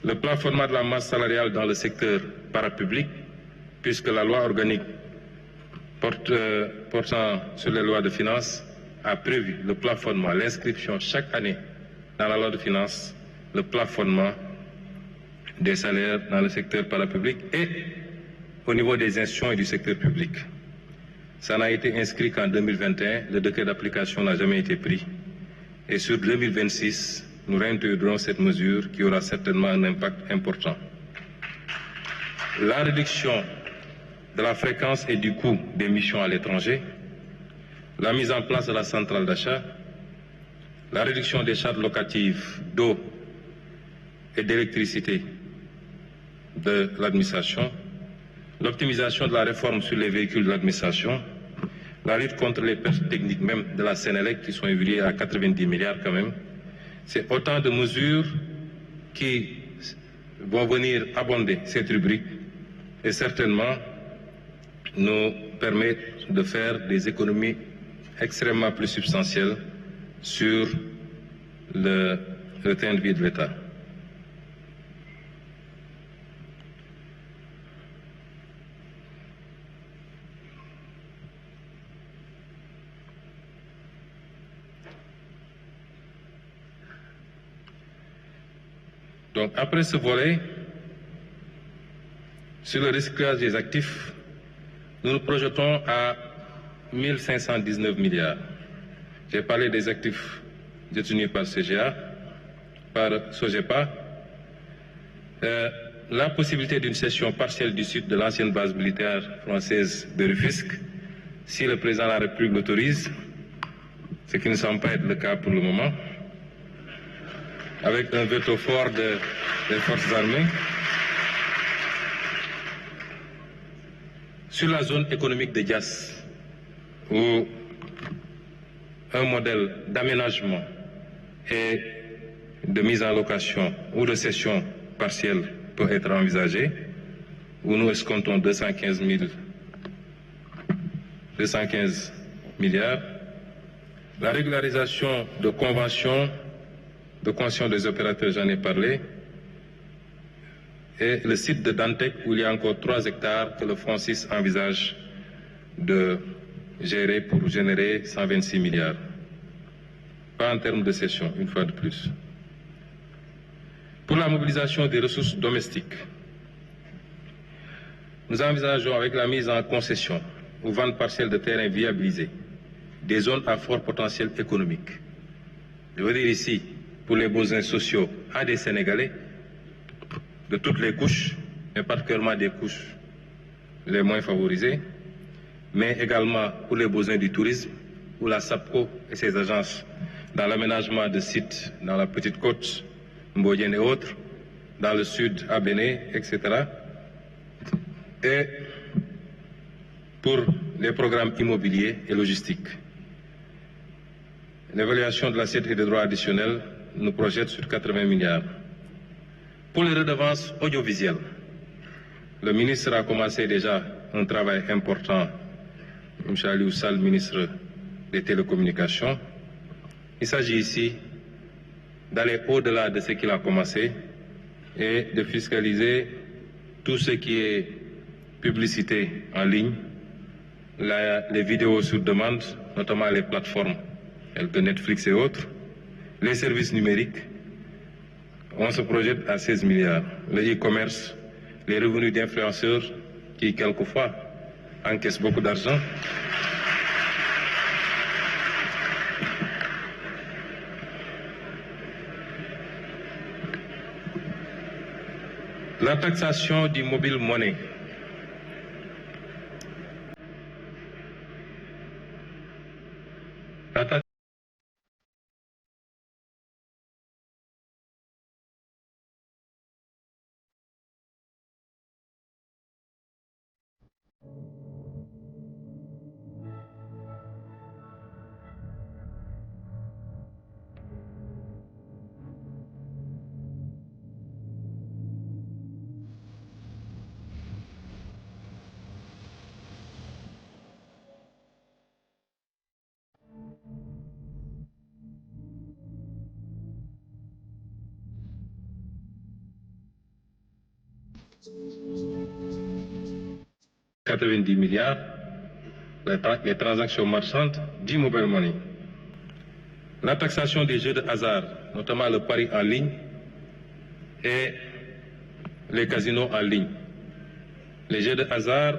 Le plafonnement de la masse salariale dans le secteur parapublic, puisque la loi organique portant sur les lois de finances a prévu le plafonnement, l'inscription chaque année dans la loi de finances, le plafonnement des salaires dans le secteur parapublic et au niveau des institutions et du secteur public. Ça n'a été inscrit qu'en 2021, le décret d'application n'a jamais été pris. Et sur 2026, nous réintégrerons cette mesure qui aura certainement un impact important. la réduction de la fréquence et du coût des missions à l'étranger, la mise en place de la centrale d'achat, la réduction des charges locatives d'eau et d'électricité de l'administration, l'optimisation de la réforme sur les véhicules de l'administration, la lutte contre les pertes techniques même de la Sénélec qui sont évaluées à 90 milliards quand même. C'est autant de mesures qui vont venir abonder cette rubrique et certainement nous permettre de faire des économies extrêmement plus substantielles sur le train de vie de l'État. Donc après ce volet, sur le recyclage des actifs, nous nous projetons à 1519 milliards. J'ai parlé des actifs détenus par CGA, par SOGEPA. La possibilité d'une cession partielle du site de l'ancienne base militaire française de Rufisque, si le président de la République l'autorise, ce qui ne semble pas être le cas pour le moment, avec un veto fort des forces armées. Sur la zone économique de Diass, où un modèle d'aménagement et de mise en location ou de cession partielle peut être envisagé, où nous escomptons 215 milliards. La régularisation de conventions des opérateurs, j'en ai parlé, et le site de Dantec où il y a encore 3 hectares que le Francis envisage de gérer pour générer 126 milliards. Pas en termes de cession, une fois de plus. Pour la mobilisation des ressources domestiques, nous envisageons avec la mise en concession ou vente partielle de terrains viabilisés des zones à fort potentiel économique. Je veux dire ici, pour les besoins sociaux à des Sénégalais de toutes les couches, mais particulièrement des couches les moins favorisées, mais également pour les besoins du tourisme, où la SAPCO et ses agences dans l'aménagement de sites dans la Petite Côte, Mbodienne et autres, dans le sud, à Béné, etc. Et pour les programmes immobiliers et logistiques. L'évaluation de l'assiette et des droits additionnels nous projette sur 80 milliards. Pour les redevances audiovisuelles, le ministre a commencé déjà un travail important, M. Aliou Sall, ministre des Télécommunications. Il s'agit ici d'aller au-delà de ce qu'il a commencé et de fiscaliser tout ce qui est publicité en ligne, les vidéos sur demande, notamment les plateformes telles que Netflix et autres, les services numériques. On se projette à 16 milliards. Le e-commerce, les revenus d'influenceurs qui, quelquefois, encaissent beaucoup d'argent. La taxation du mobile money. La taxe « 90 milliards, les transactions marchandes du mobile money. La taxation des jeux de hasard, notamment le pari en ligne et les casinos en ligne. Les jeux de hasard,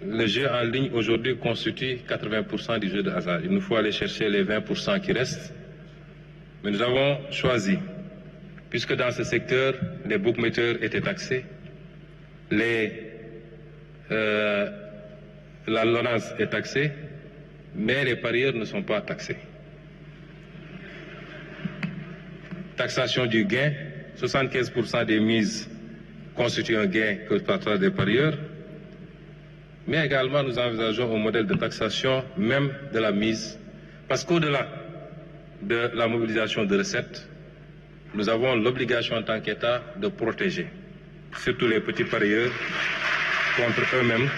le jeu en ligne aujourd'hui constitue 80% du jeu de hasard. Il nous faut aller chercher les 20% qui restent. Mais nous avons choisi, puisque dans ce secteur, les bookmakers étaient taxés, la LONASE est taxée, mais les parieurs ne sont pas taxés. Taxation du gain, 75% des mises constituent un gain que partagent des parieurs, mais également nous envisageons un modèle de taxation même de la mise, parce qu'au-delà de la mobilisation de recettes, nous avons l'obligation en tant qu'État de protéger surtout les petits parieurs contre eux-mêmes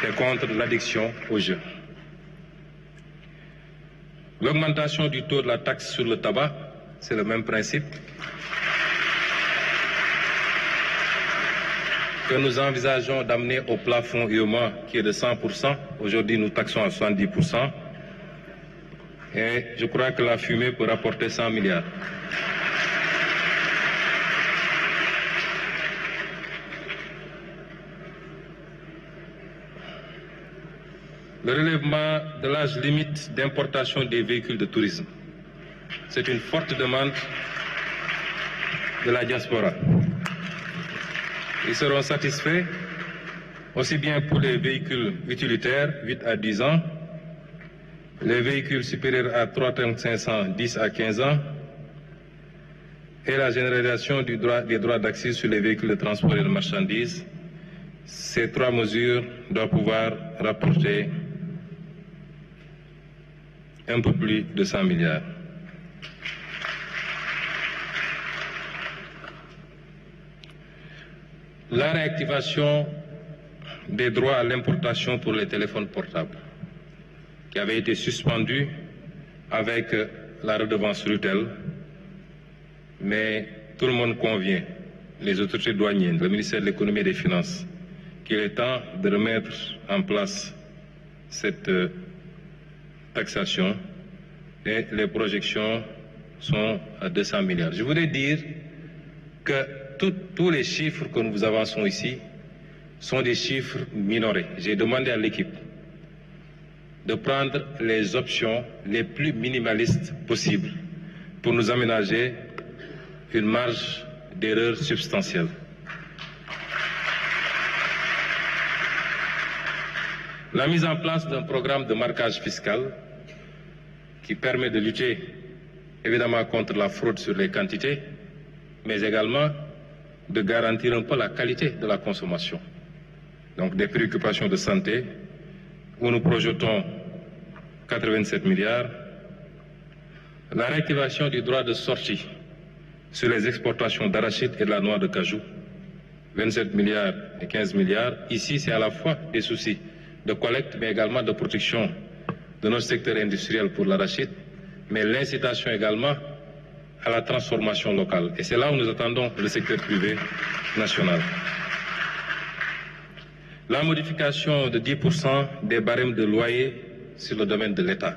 et contre l'addiction au jeu. L'augmentation du taux de la taxe sur le tabac, c'est le même principe que nous envisageons d'amener au plafond UEMOA qui est de 100%. Aujourd'hui, nous taxons à 70%. Et je crois que la fumée peut rapporter 100 milliards. Le relèvement de l'âge limite d'importation des véhicules de tourisme. C'est une forte demande de la diaspora. Ils seront satisfaits aussi bien pour les véhicules utilitaires, 8 à 10 ans, les véhicules supérieurs à 3 tonnes 500, 10 à 15 ans, et la généralisation des droits d'accès sur les véhicules de transport et de marchandises. Ces trois mesures doivent pouvoir rapporter un peu plus de 100 milliards. La réactivation des droits à l'importation pour les téléphones portables, qui avait été suspendue avec la redevance RUTEL, mais tout le monde convient, les autorités douanières, le ministère de l'économie et des finances, qu'il est temps de remettre en place cette taxation et les projections sont à 200 milliards. Je voudrais dire que tous les chiffres que nous vous avançons ici sont des chiffres minorés. J'ai demandé à l'équipe de prendre les options les plus minimalistes possibles pour nous aménager une marge d'erreur substantielle. La mise en place d'un programme de marquage fiscal qui permet de lutter évidemment contre la fraude sur les quantités, mais également de garantir un peu la qualité de la consommation. Donc des préoccupations de santé, où nous projetons 87 milliards. La réactivation du droit de sortie sur les exportations d'arachide et de la noix de cajou, 27 milliards et 15 milliards. Ici, c'est à la fois des soucis de collecte, mais également de protection de notre secteur industriel pour l'arachide, mais l'incitation également à la transformation locale. Et c'est là où nous attendons le secteur privé national. La modification de 10% des barèmes de loyer sur le domaine de l'État.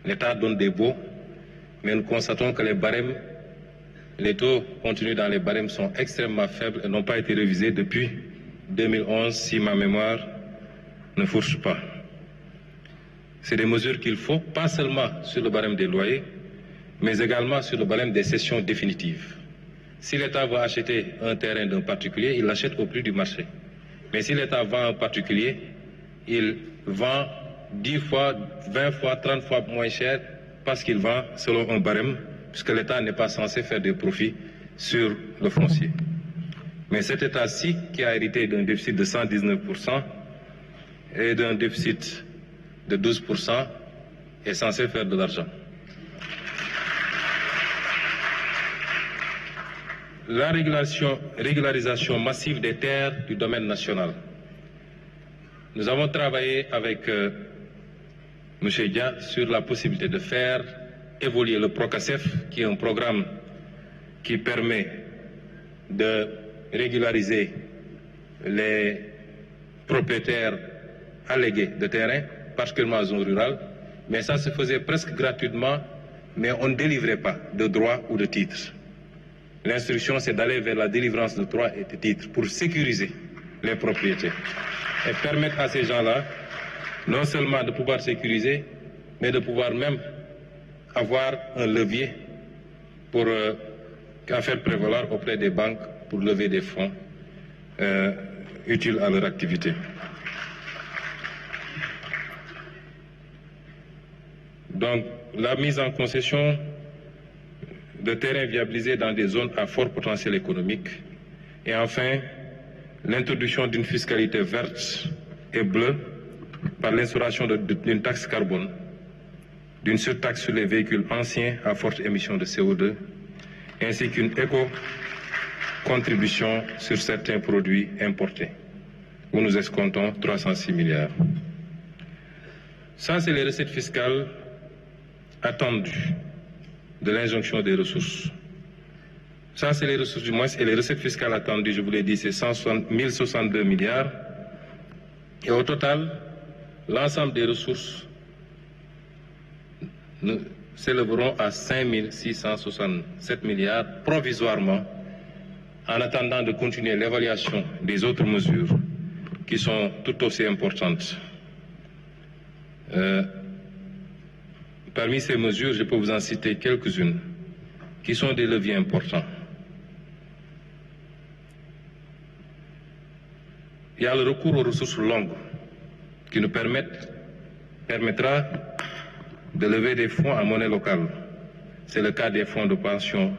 L'État donne des baux, mais nous constatons que les taux contenus dans les barèmes sont extrêmement faibles et n'ont pas été révisés depuis 2011, si ma mémoire ne fourche pas. C'est des mesures qu'il faut, pas seulement sur le barème des loyers, mais également sur le barème des cessions définitives. Si l'État va acheter un terrain d'un particulier, il l'achète au prix du marché. Mais si l'État vend un particulier, il vend 10 fois, 20 fois, 30 fois moins cher parce qu'il vend selon un barème, puisque l'État n'est pas censé faire des profits sur le foncier. Mais cet État-ci, qui a hérité d'un déficit de 119% et d'un déficit de 12%, est censé faire de l'argent. La régularisation massive des terres du domaine national. Nous avons travaillé avec M. Dia sur la possibilité de faire évoluer le PROCACEF, qui est un programme qui permet de régulariser les propriétaires allégués de terrain, particulièrement en zone rurale, mais ça se faisait presque gratuitement, mais on ne délivrait pas de droits ou de titres. L'instruction, c'est d'aller vers la délivrance de droits et de titres pour sécuriser les propriétés et permettre à ces gens-là non seulement de pouvoir sécuriser, mais de pouvoir même avoir un levier pour faire prévaloir auprès des banques pour lever des fonds utiles à leur activité. Donc, la mise en concession de terrains viabilisés dans des zones à fort potentiel économique. Et enfin, l'introduction d'une fiscalité verte et bleue par l'instauration d'une taxe carbone, d'une surtaxe sur les véhicules anciens à forte émission de CO2, ainsi qu'une éco-contribution sur certains produits importés, où nous escomptons 306 milliards. Ça, c'est les recettes fiscales attendues de l'injonction des ressources. Ça, c'est les ressources du moins, et les recettes fiscales attendues, je vous l'ai dit, c'est 1062 milliards. Et au total, l'ensemble des ressources s'élèveront à 5667 milliards provisoirement, en attendant de continuer l'évaluation des autres mesures qui sont tout aussi importantes. Parmi ces mesures, je peux vous en citer quelques-unes qui sont des leviers importants. Il y a le recours aux ressources longues qui nous permettra de lever des fonds en monnaie locale. C'est le cas des fonds de pension,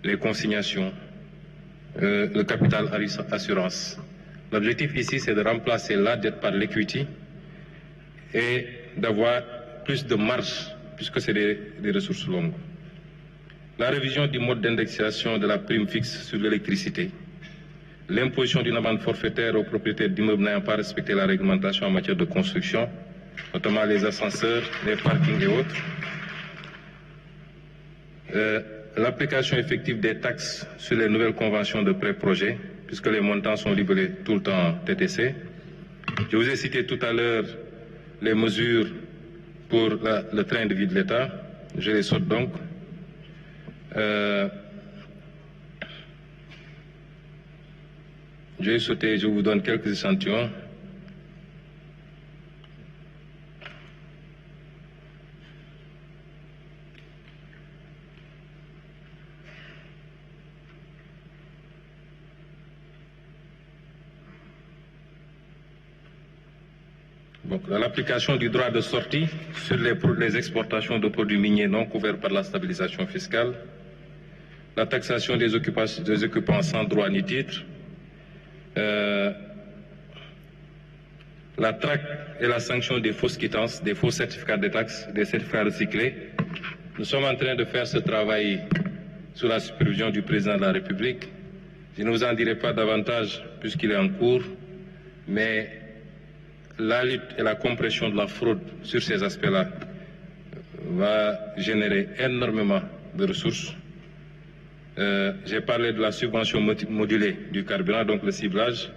les consignations, le capital assurance. L'objectif ici, c'est de remplacer la dette par l'equity et d'avoir plus de marge, puisque c'est des ressources longues. La révision du mode d'indexation de la prime fixe sur l'électricité, l'imposition d'une amende forfaitaire aux propriétaires d'immeubles n'ayant pas respecté la réglementation en matière de construction, notamment les ascenseurs, les parkings et autres. L'application effective des taxes sur les nouvelles conventions de pré-projet, puisque les montants sont libellés tout le temps TTC. Je vous ai cité tout à l'heure les mesures pour le train de vie de l'État. Je les saute donc. Je vais sauter, je vous donne quelques échantillons. Donc, l'application du droit de sortie sur les exportations de produits miniers non couverts par la stabilisation fiscale, la taxation des occupants sans droit ni titre, la traque et la sanction des fausses quittances, des faux certificats de taxes, des certificats recyclés. Nous sommes en train de faire ce travail sous la supervision du président de la République. Je ne vous en dirai pas davantage puisqu'il est en cours, mais la lutte et la compression de la fraude sur ces aspects-là va générer énormément de ressources. J'ai parlé de la subvention modulée du carburant, donc le ciblage.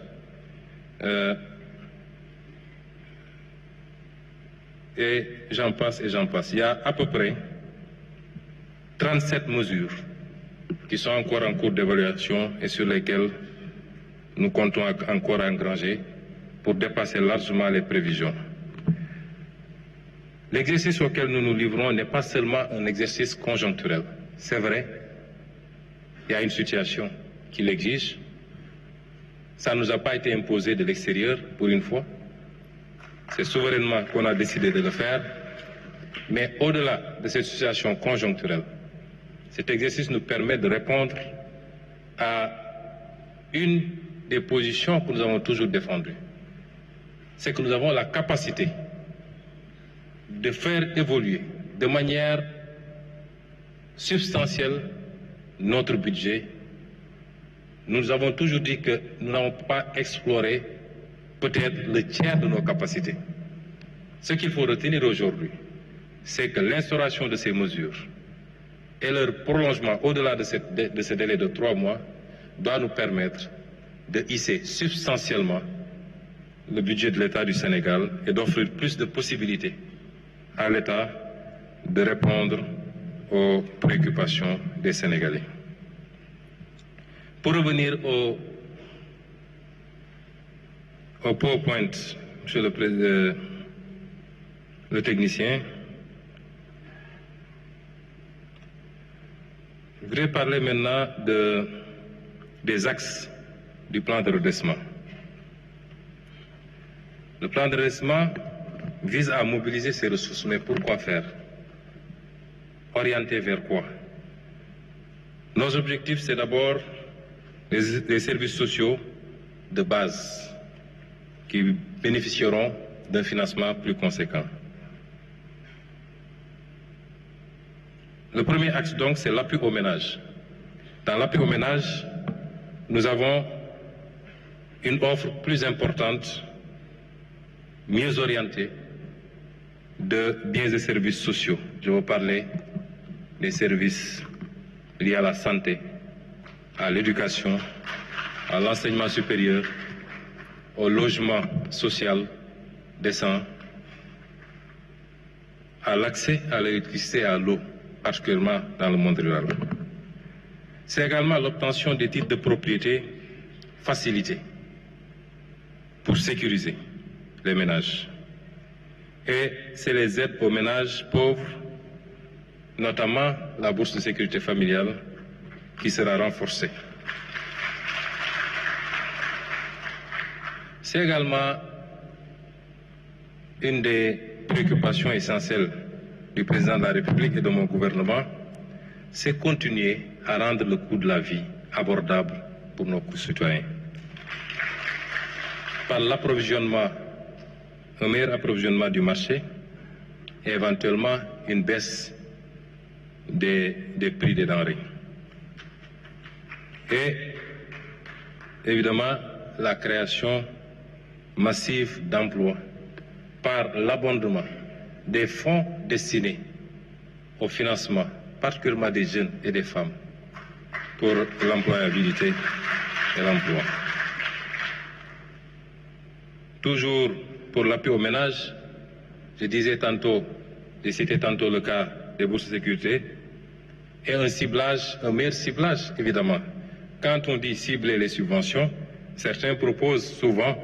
Et j'en passe et j'en passe. Il y a à peu près 37 mesures qui sont encore en cours d'évaluation et sur lesquelles nous comptons encore engranger pour dépasser largement les prévisions. L'exercice auquel nous nous livrons n'est pas seulement un exercice conjoncturel. C'est vrai, il y a une situation qui l'exige. Ça ne nous a pas été imposé de l'extérieur pour une fois. C'est souverainement qu'on a décidé de le faire. Mais au-delà de cette situation conjoncturelle, cet exercice nous permet de répondre à une des positions que nous avons toujours défendues. C'est que nous avons la capacité de faire évoluer de manière substantielle notre budget. Nous avons toujours dit que nous n'avons pas exploré peut-être le tiers de nos capacités. Ce qu'il faut retenir aujourd'hui, c'est que l'instauration de ces mesures et leur prolongement au-delà de ce délai de 3 mois doit nous permettre de hisser substantiellement le budget de l'État du Sénégal et d'offrir plus de possibilités à l'État de répondre aux préoccupations des Sénégalais. Pour revenir au PowerPoint, monsieur le technicien, je voudrais parler maintenant des axes du plan de redressement. Le plan de redressement vise à mobiliser ces ressources, mais pourquoi faire? Orienter vers quoi? Nos objectifs, c'est d'abord les services sociaux de base qui bénéficieront d'un financement plus conséquent. Le premier axe, donc, c'est l'appui aux ménages. Dans l'appui aux ménages, nous avons une offre plus importante, mieux orientée, de biens et services sociaux. Je vais vous parler des services liés à la santé, à l'éducation, à l'enseignement supérieur, au logement social décent, à l'accès à l'électricité et à l'eau, particulièrement dans le monde rural. C'est également l'obtention des titres de propriété facilités pour sécuriser les ménages. Et c'est les aides aux ménages pauvres, notamment la bourse de sécurité familiale, qui sera renforcée. C'est également une des préoccupations essentielles du président de la République et de mon gouvernement, c'est continuer à rendre le coût de la vie abordable pour nos concitoyens. Par l'approvisionnement, un meilleur approvisionnement du marché et éventuellement une baisse des prix des denrées. Et évidemment, la création massive d'emplois par l'abondement des fonds destinés au financement, particulièrement des jeunes et des femmes, pour l'employabilité et l'emploi. Toujours pour l'appui aux ménages, j'ai cité tantôt le cas des bourses de sécurité, et un meilleur ciblage, évidemment. Quand on dit cibler les subventions, certains proposent souvent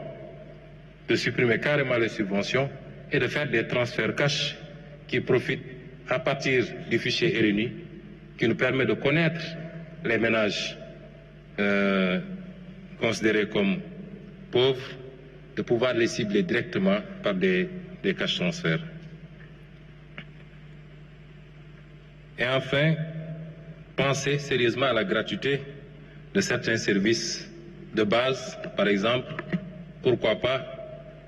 de supprimer carrément les subventions et de faire des transferts cash qui profitent à partir du fichier RNU, qui nous permet de connaître les ménages considérés comme pauvres, de pouvoir les cibler directement par des cash transferts. Et enfin, penser sérieusement à la gratuité de certains services de base, par exemple, pourquoi pas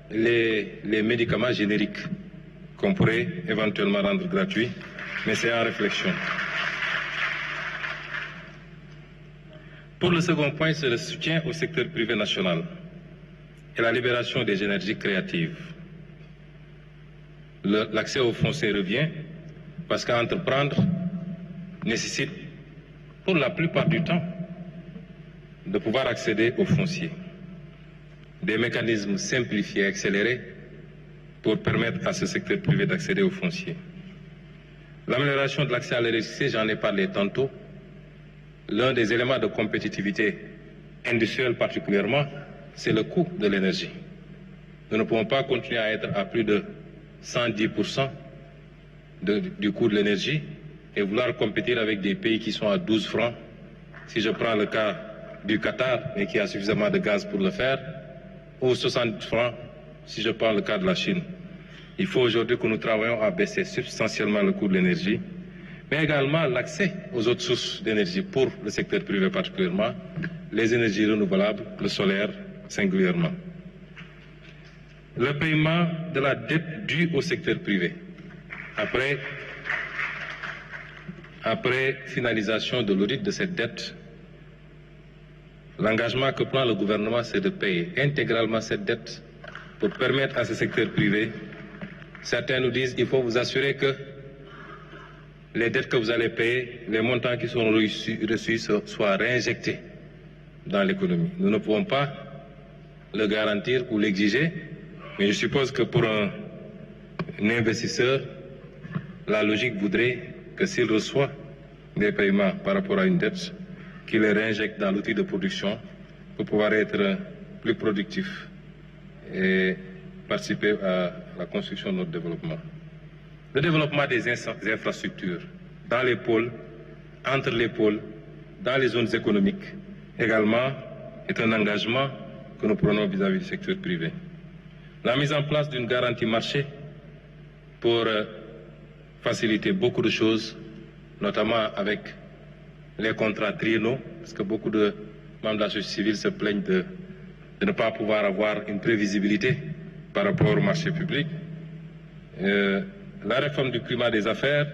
les médicaments génériques qu'on pourrait éventuellement rendre gratuits, mais c'est en réflexion. Pour le second point, c'est le soutien au secteur privé national et la libération des énergies créatives. L'accès au foncier revient parce qu'entreprendre nécessite, pour la plupart du temps, de pouvoir accéder au foncier. Des mécanismes simplifiés et accélérés pour permettre à ce secteur privé d'accéder au foncier. L'amélioration de l'accès à l'électricité, j'en ai parlé tantôt. L'un des éléments de compétitivité industrielle particulièrement, c'est le coût de l'énergie. Nous ne pouvons pas continuer à être à plus de 110% du coût de l'énergie et vouloir compétir avec des pays qui sont à 12 francs. Si je prends le cas du Qatar, mais qui a suffisamment de gaz pour le faire, ou 60 francs si je prends le cas de la Chine. Il faut aujourd'hui que nous travaillions à baisser substantiellement le coût de l'énergie, mais également l'accès aux autres sources d'énergie pour le secteur privé particulièrement, les énergies renouvelables, le solaire singulièrement. Le paiement de la dette due au secteur privé. Après finalisation de l'audit de cette dette, l'engagement que prend le gouvernement, c'est de payer intégralement cette dette pour permettre à ce secteur privé. Certains nous disent qu'il faut vous assurer que les dettes que vous allez payer, les montants qui sont reçus soient réinjectés dans l'économie. Nous ne pouvons pas le garantir ou l'exiger, mais je suppose que pour un investisseur, la logique voudrait que s'il reçoit des paiements par rapport à une dette, qu'il les réinjecte dans l'outil de production pour pouvoir être plus productif et participer à la construction de notre développement. Le développement des infrastructures dans les pôles, entre les pôles, dans les zones économiques, également est un engagement que nous prenons vis-à-vis du secteur privé. La mise en place d'une garantie marché pour faciliter beaucoup de choses, notamment avec les contrats triennaux, parce que beaucoup de membres de la société civile se plaignent de ne pas pouvoir avoir une prévisibilité par rapport au marché public. La réforme du climat des affaires,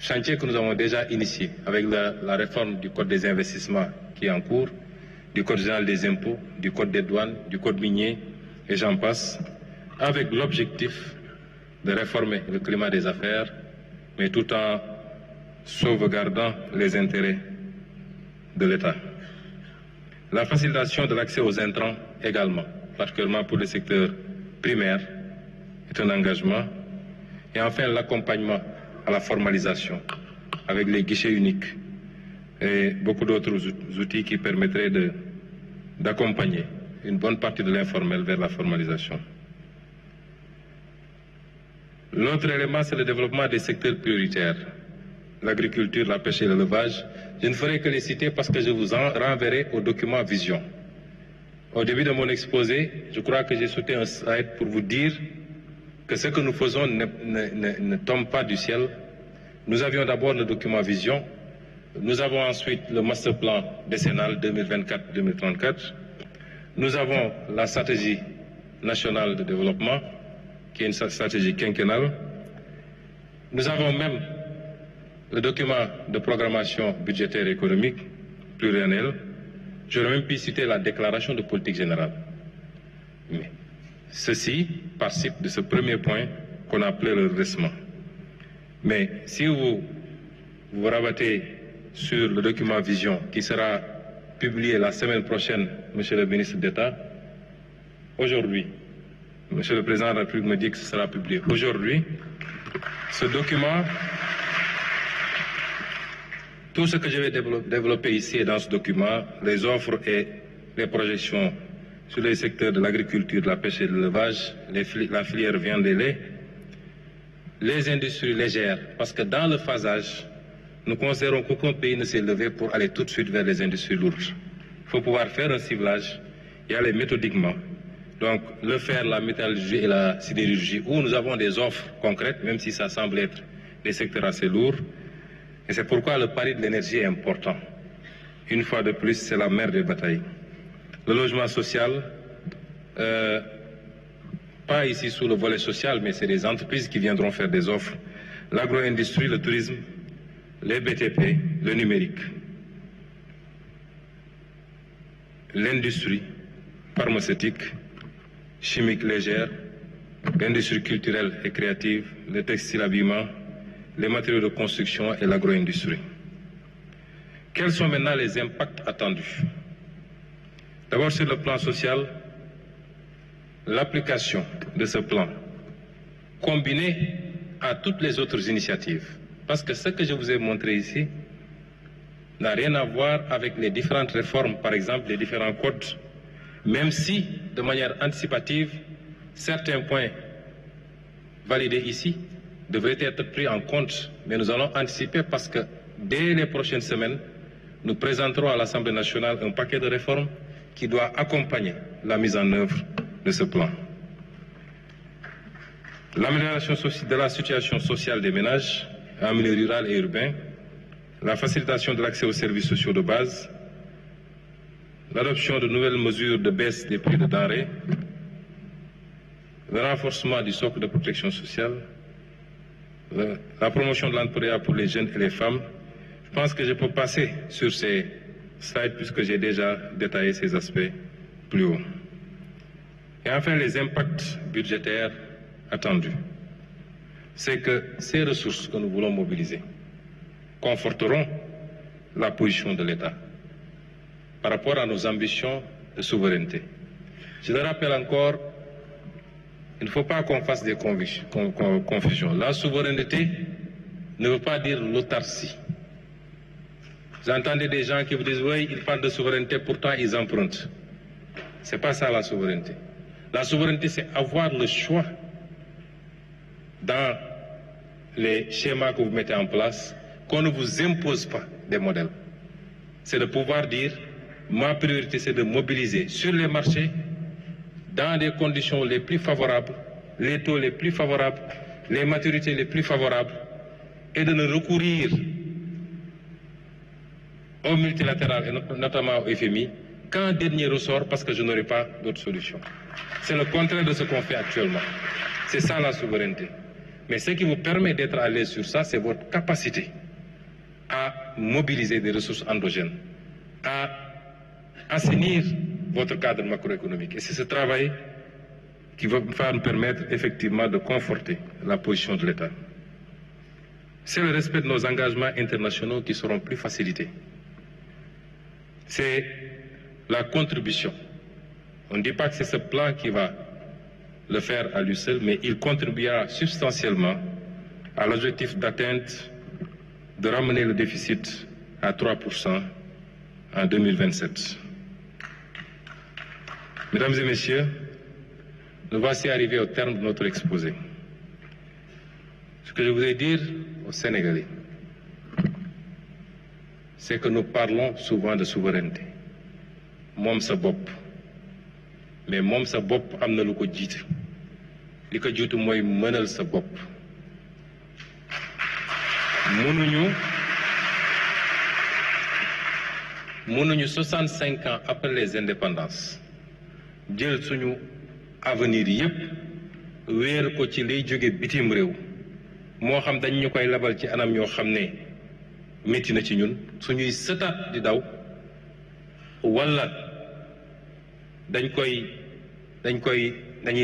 chantier que nous avons déjà initié avec la réforme du Code des investissements qui est en cours, du Code général des impôts, du Code des douanes, du Code minier, et j'en passe, avec l'objectif de réformer le climat des affaires, mais tout en sauvegardant les intérêts de l'État. La facilitation de l'accès aux intrants également, particulièrement pour le secteur primaire, est un engagement. Et enfin, l'accompagnement à la formalisation avec les guichets uniques et beaucoup d'autres outils qui permettraient d'accompagner une bonne partie de l'informel vers la formalisation. L'autre élément, c'est le développement des secteurs prioritaires, l'agriculture, la pêche et l'élevage. Je ne ferai que les citer parce que je vous en renverrai au document Vision. Au début de mon exposé, je crois que j'ai sauté un slide pour vous dire que ce que nous faisons ne tombe pas du ciel. Nous avions d'abord le document Vision, nous avons ensuite le master plan décennal 2024-2034, nous avons la stratégie nationale de développement, qui est une stratégie quinquennale, nous avons même le document de programmation budgétaire et économique pluriannuel. J'aurais même pu citer la déclaration de politique générale. Mais ceci participe de ce premier point qu'on a appelé le redressement. Mais si vous vous rabattez sur le document Vision qui sera publié la semaine prochaine, Monsieur le ministre d'État, aujourd'hui, Monsieur le Président de la République me dit que ce sera publié aujourd'hui, ce document, tout ce que je vais développer ici et dans ce document, les offres et les projections sur les secteurs de l'agriculture, de la pêche et de l'élevage, la filière viande et lait, les industries légères, parce que dans le phasage, nous considérons qu'aucun pays ne s'est levé pour aller tout de suite vers les industries lourdes. Il faut pouvoir faire un ciblage et aller méthodiquement. Donc, le fer, la métallurgie et la sidérurgie, où nous avons des offres concrètes, même si ça semble être des secteurs assez lourds. Et c'est pourquoi le pari de l'énergie est important. Une fois de plus, c'est la mère des batailles. Le logement social, pas ici sous le volet social, mais c'est des entreprises qui viendront faire des offres. L'agro-industrie, le tourisme, les BTP, le numérique, l'industrie pharmaceutique, chimique légère, l'industrie culturelle et créative, le textile habillement, les matériaux de construction et l'agro-industrie. Quels sont maintenant les impacts attendus? D'abord, sur le plan social, l'application de ce plan, combinée à toutes les autres initiatives, parce que ce que je vous ai montré ici n'a rien à voir avec les différentes réformes, par exemple les différents codes, même si, de manière anticipative, certains points validés ici devraient être pris en compte, mais nous allons anticiper parce que dès les prochaines semaines, nous présenterons à l'Assemblée nationale un paquet de réformes qui doit accompagner la mise en œuvre de ce plan. L'amélioration de la situation sociale des ménages en milieu rural et urbain, la facilitation de l'accès aux services sociaux de base, l'adoption de nouvelles mesures de baisse des prix de denrées, le renforcement du socle de protection sociale, la promotion de l'entrepreneuriat pour les jeunes et les femmes. Je pense que je peux passer sur ces slides puisque j'ai déjà détaillé ces aspects plus haut. Et enfin, les impacts budgétaires attendus. C'est que ces ressources que nous voulons mobiliser conforteront la position de l'État par rapport à nos ambitions de souveraineté. Je le rappelle encore, il ne faut pas qu'on fasse des confusions. La souveraineté ne veut pas dire l'autarcie. J'entendais des gens qui vous disent, oui, ils parlent de souveraineté, pourtant ils empruntent. Ce n'est pas ça la souveraineté. La souveraineté, c'est avoir le choix dans les schémas que vous mettez en place, qu'on ne vous impose pas des modèles. C'est de pouvoir dire, ma priorité c'est de mobiliser sur les marchés dans des conditions les plus favorables, les taux les plus favorables, les maturités les plus favorables, et de ne recourir au multilatéral et notamment au FMI qu'en dernier ressort parce que je n'aurai pas d'autre solution. C'est le contraire de ce qu'on fait actuellement. C'est ça la souveraineté. Mais ce qui vous permet d'être à l'aise sur ça, c'est votre capacité à mobiliser des ressources endogènes, à assainir votre cadre macroéconomique. Et c'est ce travail qui va nous permettre effectivement de conforter la position de l'État. C'est le respect de nos engagements internationaux qui seront plus facilités. C'est la contribution. On ne dit pas que c'est ce plan qui va le faire à lui seul, mais il contribuera substantiellement à l'objectif d'atteinte de ramener le déficit à 3% en 2027. Mesdames et messieurs, nous voici arrivés au terme de notre exposé. Ce que je voudrais dire aux Sénégalais, c'est que nous parlons souvent de souveraineté. Moom sa bopp, mais moom sa bopp am na lu ko jiite. Li ko jiitu mooy mënal sa bopp. Mënuñu 65 ans après les indépendances jël suñu avenir yépp wéer ko ci liy jóge bitim réew moo xam dañ ñu koy labal ci anam yoo xam ne métti na ci ñun suñuy sëtaat di daw walla dañuy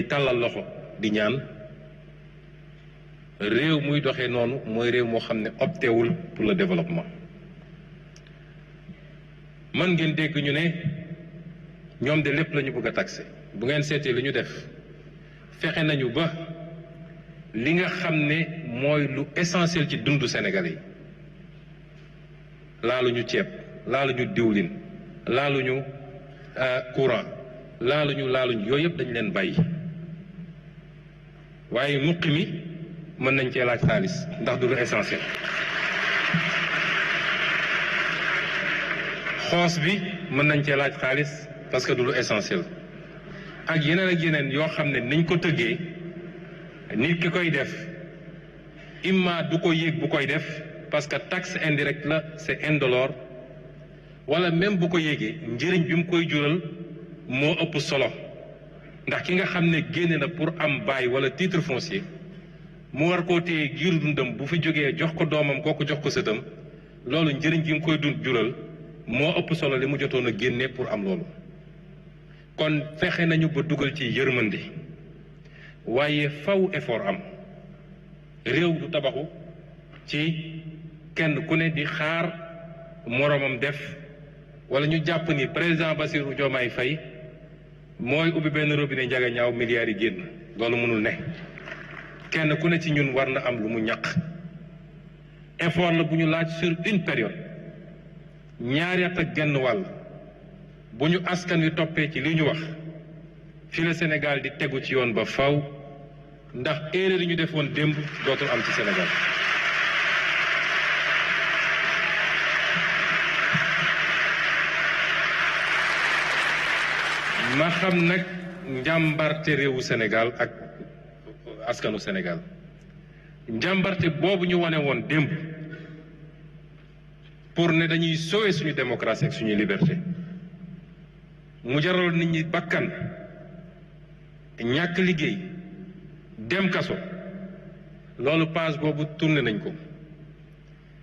tàllal loxo di ñaan réew muy doxee noonu mooy réew moo xam ne optéwul pour le développement. man ngeen dégg ñu ne ñoom de lépp la ñu bëgg a taxé bu ngeen seetee li ñu def fexe nañu ba li nga xam ne mooy lu essentiel ci dundu Sénégalais yi laaluñu ceeb laaluñu diwlin laaluñu courant laaluñu yooyu yëpp dañu leen bàyyi waaye muqi mi mën nañ cee laaj xaalis ndax du lu essentiel. xoos bi mën nañ cee laaj xaalis parce que du lu essentiel ak yeneen yoo xam ne niñ ko tëggee nit ki koy def imma du ko yéeg bu koy def parce que taxe indirecte la c'est indolore wala même bu ko yéegee njëriñ bi mu koy jural moo ëpp solo ndax ki nga xam ne génne na pour am bail wala titre foncier mu war koo téye giiru dundam bu fi jógee jox ko doomam kooku jox ko sëtam loolu njëriñ gi mu koy dund jural moo ëpp solo li mu jotoon a génne pour am loolu kon fexe nañu ba dugal ci yërmande waaye faw effort am réew du tabaxu ci kenn ku ne di xaar moroomam def wala ñu jàpp ni président Bassirou Diomaye Faye mooy ubbi benn robinet njaga ñaaw milliards yi génn loolu mënul ne kenn ku ne ci ñun war na am lu mu ñaq effort la bu ñu laaj sur une période ñaari at ak genn wàll bu ñu askan wi toppee ci li ñu wax fi la Sénégal di tegu ci yoon ba faw ndax erreur yi ñu defoon démb dootul am ci Sénégal. ma xam nag njàmbarte réewu Sénégal ak askanu Sénégal njàmbarte boobu ñu wane woon démb pour ne dañuy sauver suñu démocratie ak suñuy liberté mu jaral nit ñi bakkan ñàkk liggéey dem kaso loolu page boobu tourné nañ ko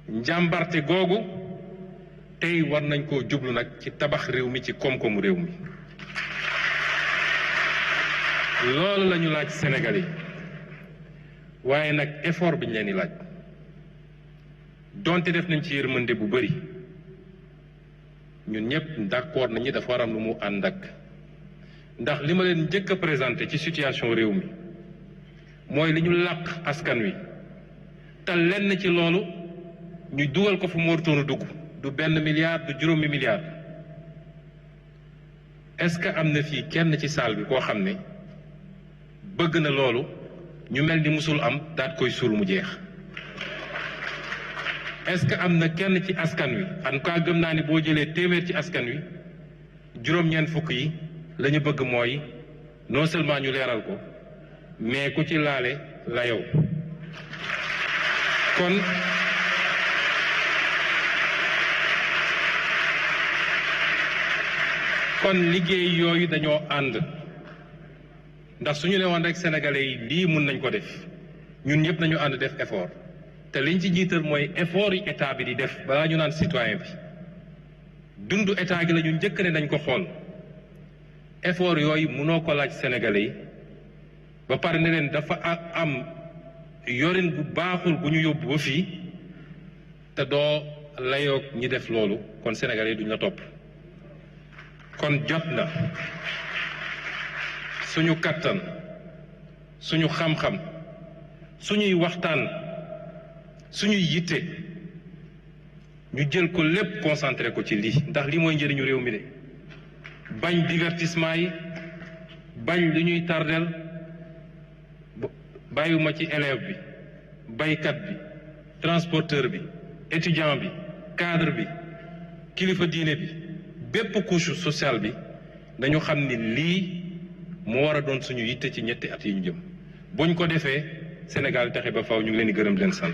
njàmbarte googu tey war nañ koo jublu nag ci tabax réew mi ci koom-koomu réew mi loolu la ñu laaj Sénégal yi waaye nag effort bi ñu leen di laaj donte def nañ ci yërmande bu bari ñun ñëpp d'accord nañu dafa war am lu mu ànd ak ndax li ma leen njëkk a présenté ci situation réew mi mooy li ñu làq askan wi te lenn ci loolu ñu dugal ko fu mu warutoon a dugg du benn milliard du juróomi milliard est-ce que am na fii kenn ci salle bi koo xam ne bëgg na loolu ñu mel ni musul am daat koy suul mu jeex est-ce que am na kenn ci askan wi en tout cas gëm naa ni boo jëlee téeméer ci askan wi juróom-ñeent fukk yi la ñu bëgg mooy non seulement ñu leeral ko mais ku ci laale la yow kon liggéey yooyu dañoo ànd ndax suñu ne woon rek sénégalais yi lii mun nañ ko def ñun ñëpp nañu ànd def effort te liñ ci jiital mooy effort yi état bi di def balaa ñu naan citoyen bi dundu état gi la ñu njëkk ne nañ ko xool effort yooyu mënoo ko laaj sénégalais yi ba pare ne leen dafa am yorin bu baaxul bu ñu yóbbu ba fii te doo layoog ñi def loolu kon sénégalais yi duñ la topp kon jot na suñu kattan suñu xam-xam suñuy waxtaan suñuy yitte ñu jël ko lépp concentré ko ci lii ndax lii mooy njëriñu réew mi de bañ divertissement yi bañ li ñuy tardel bàyyiwuma ci élève bi baykat bi transporteur bi étudiant bi cadre bi kilifa diine bi bépp couche sociale bi dañu xam ni lii moo war a doon suñu yitte ci ñetti at yi ñu jëm buñ ko defee Sénégal taxe ba faw ñu ngi leen di gërëm leen sant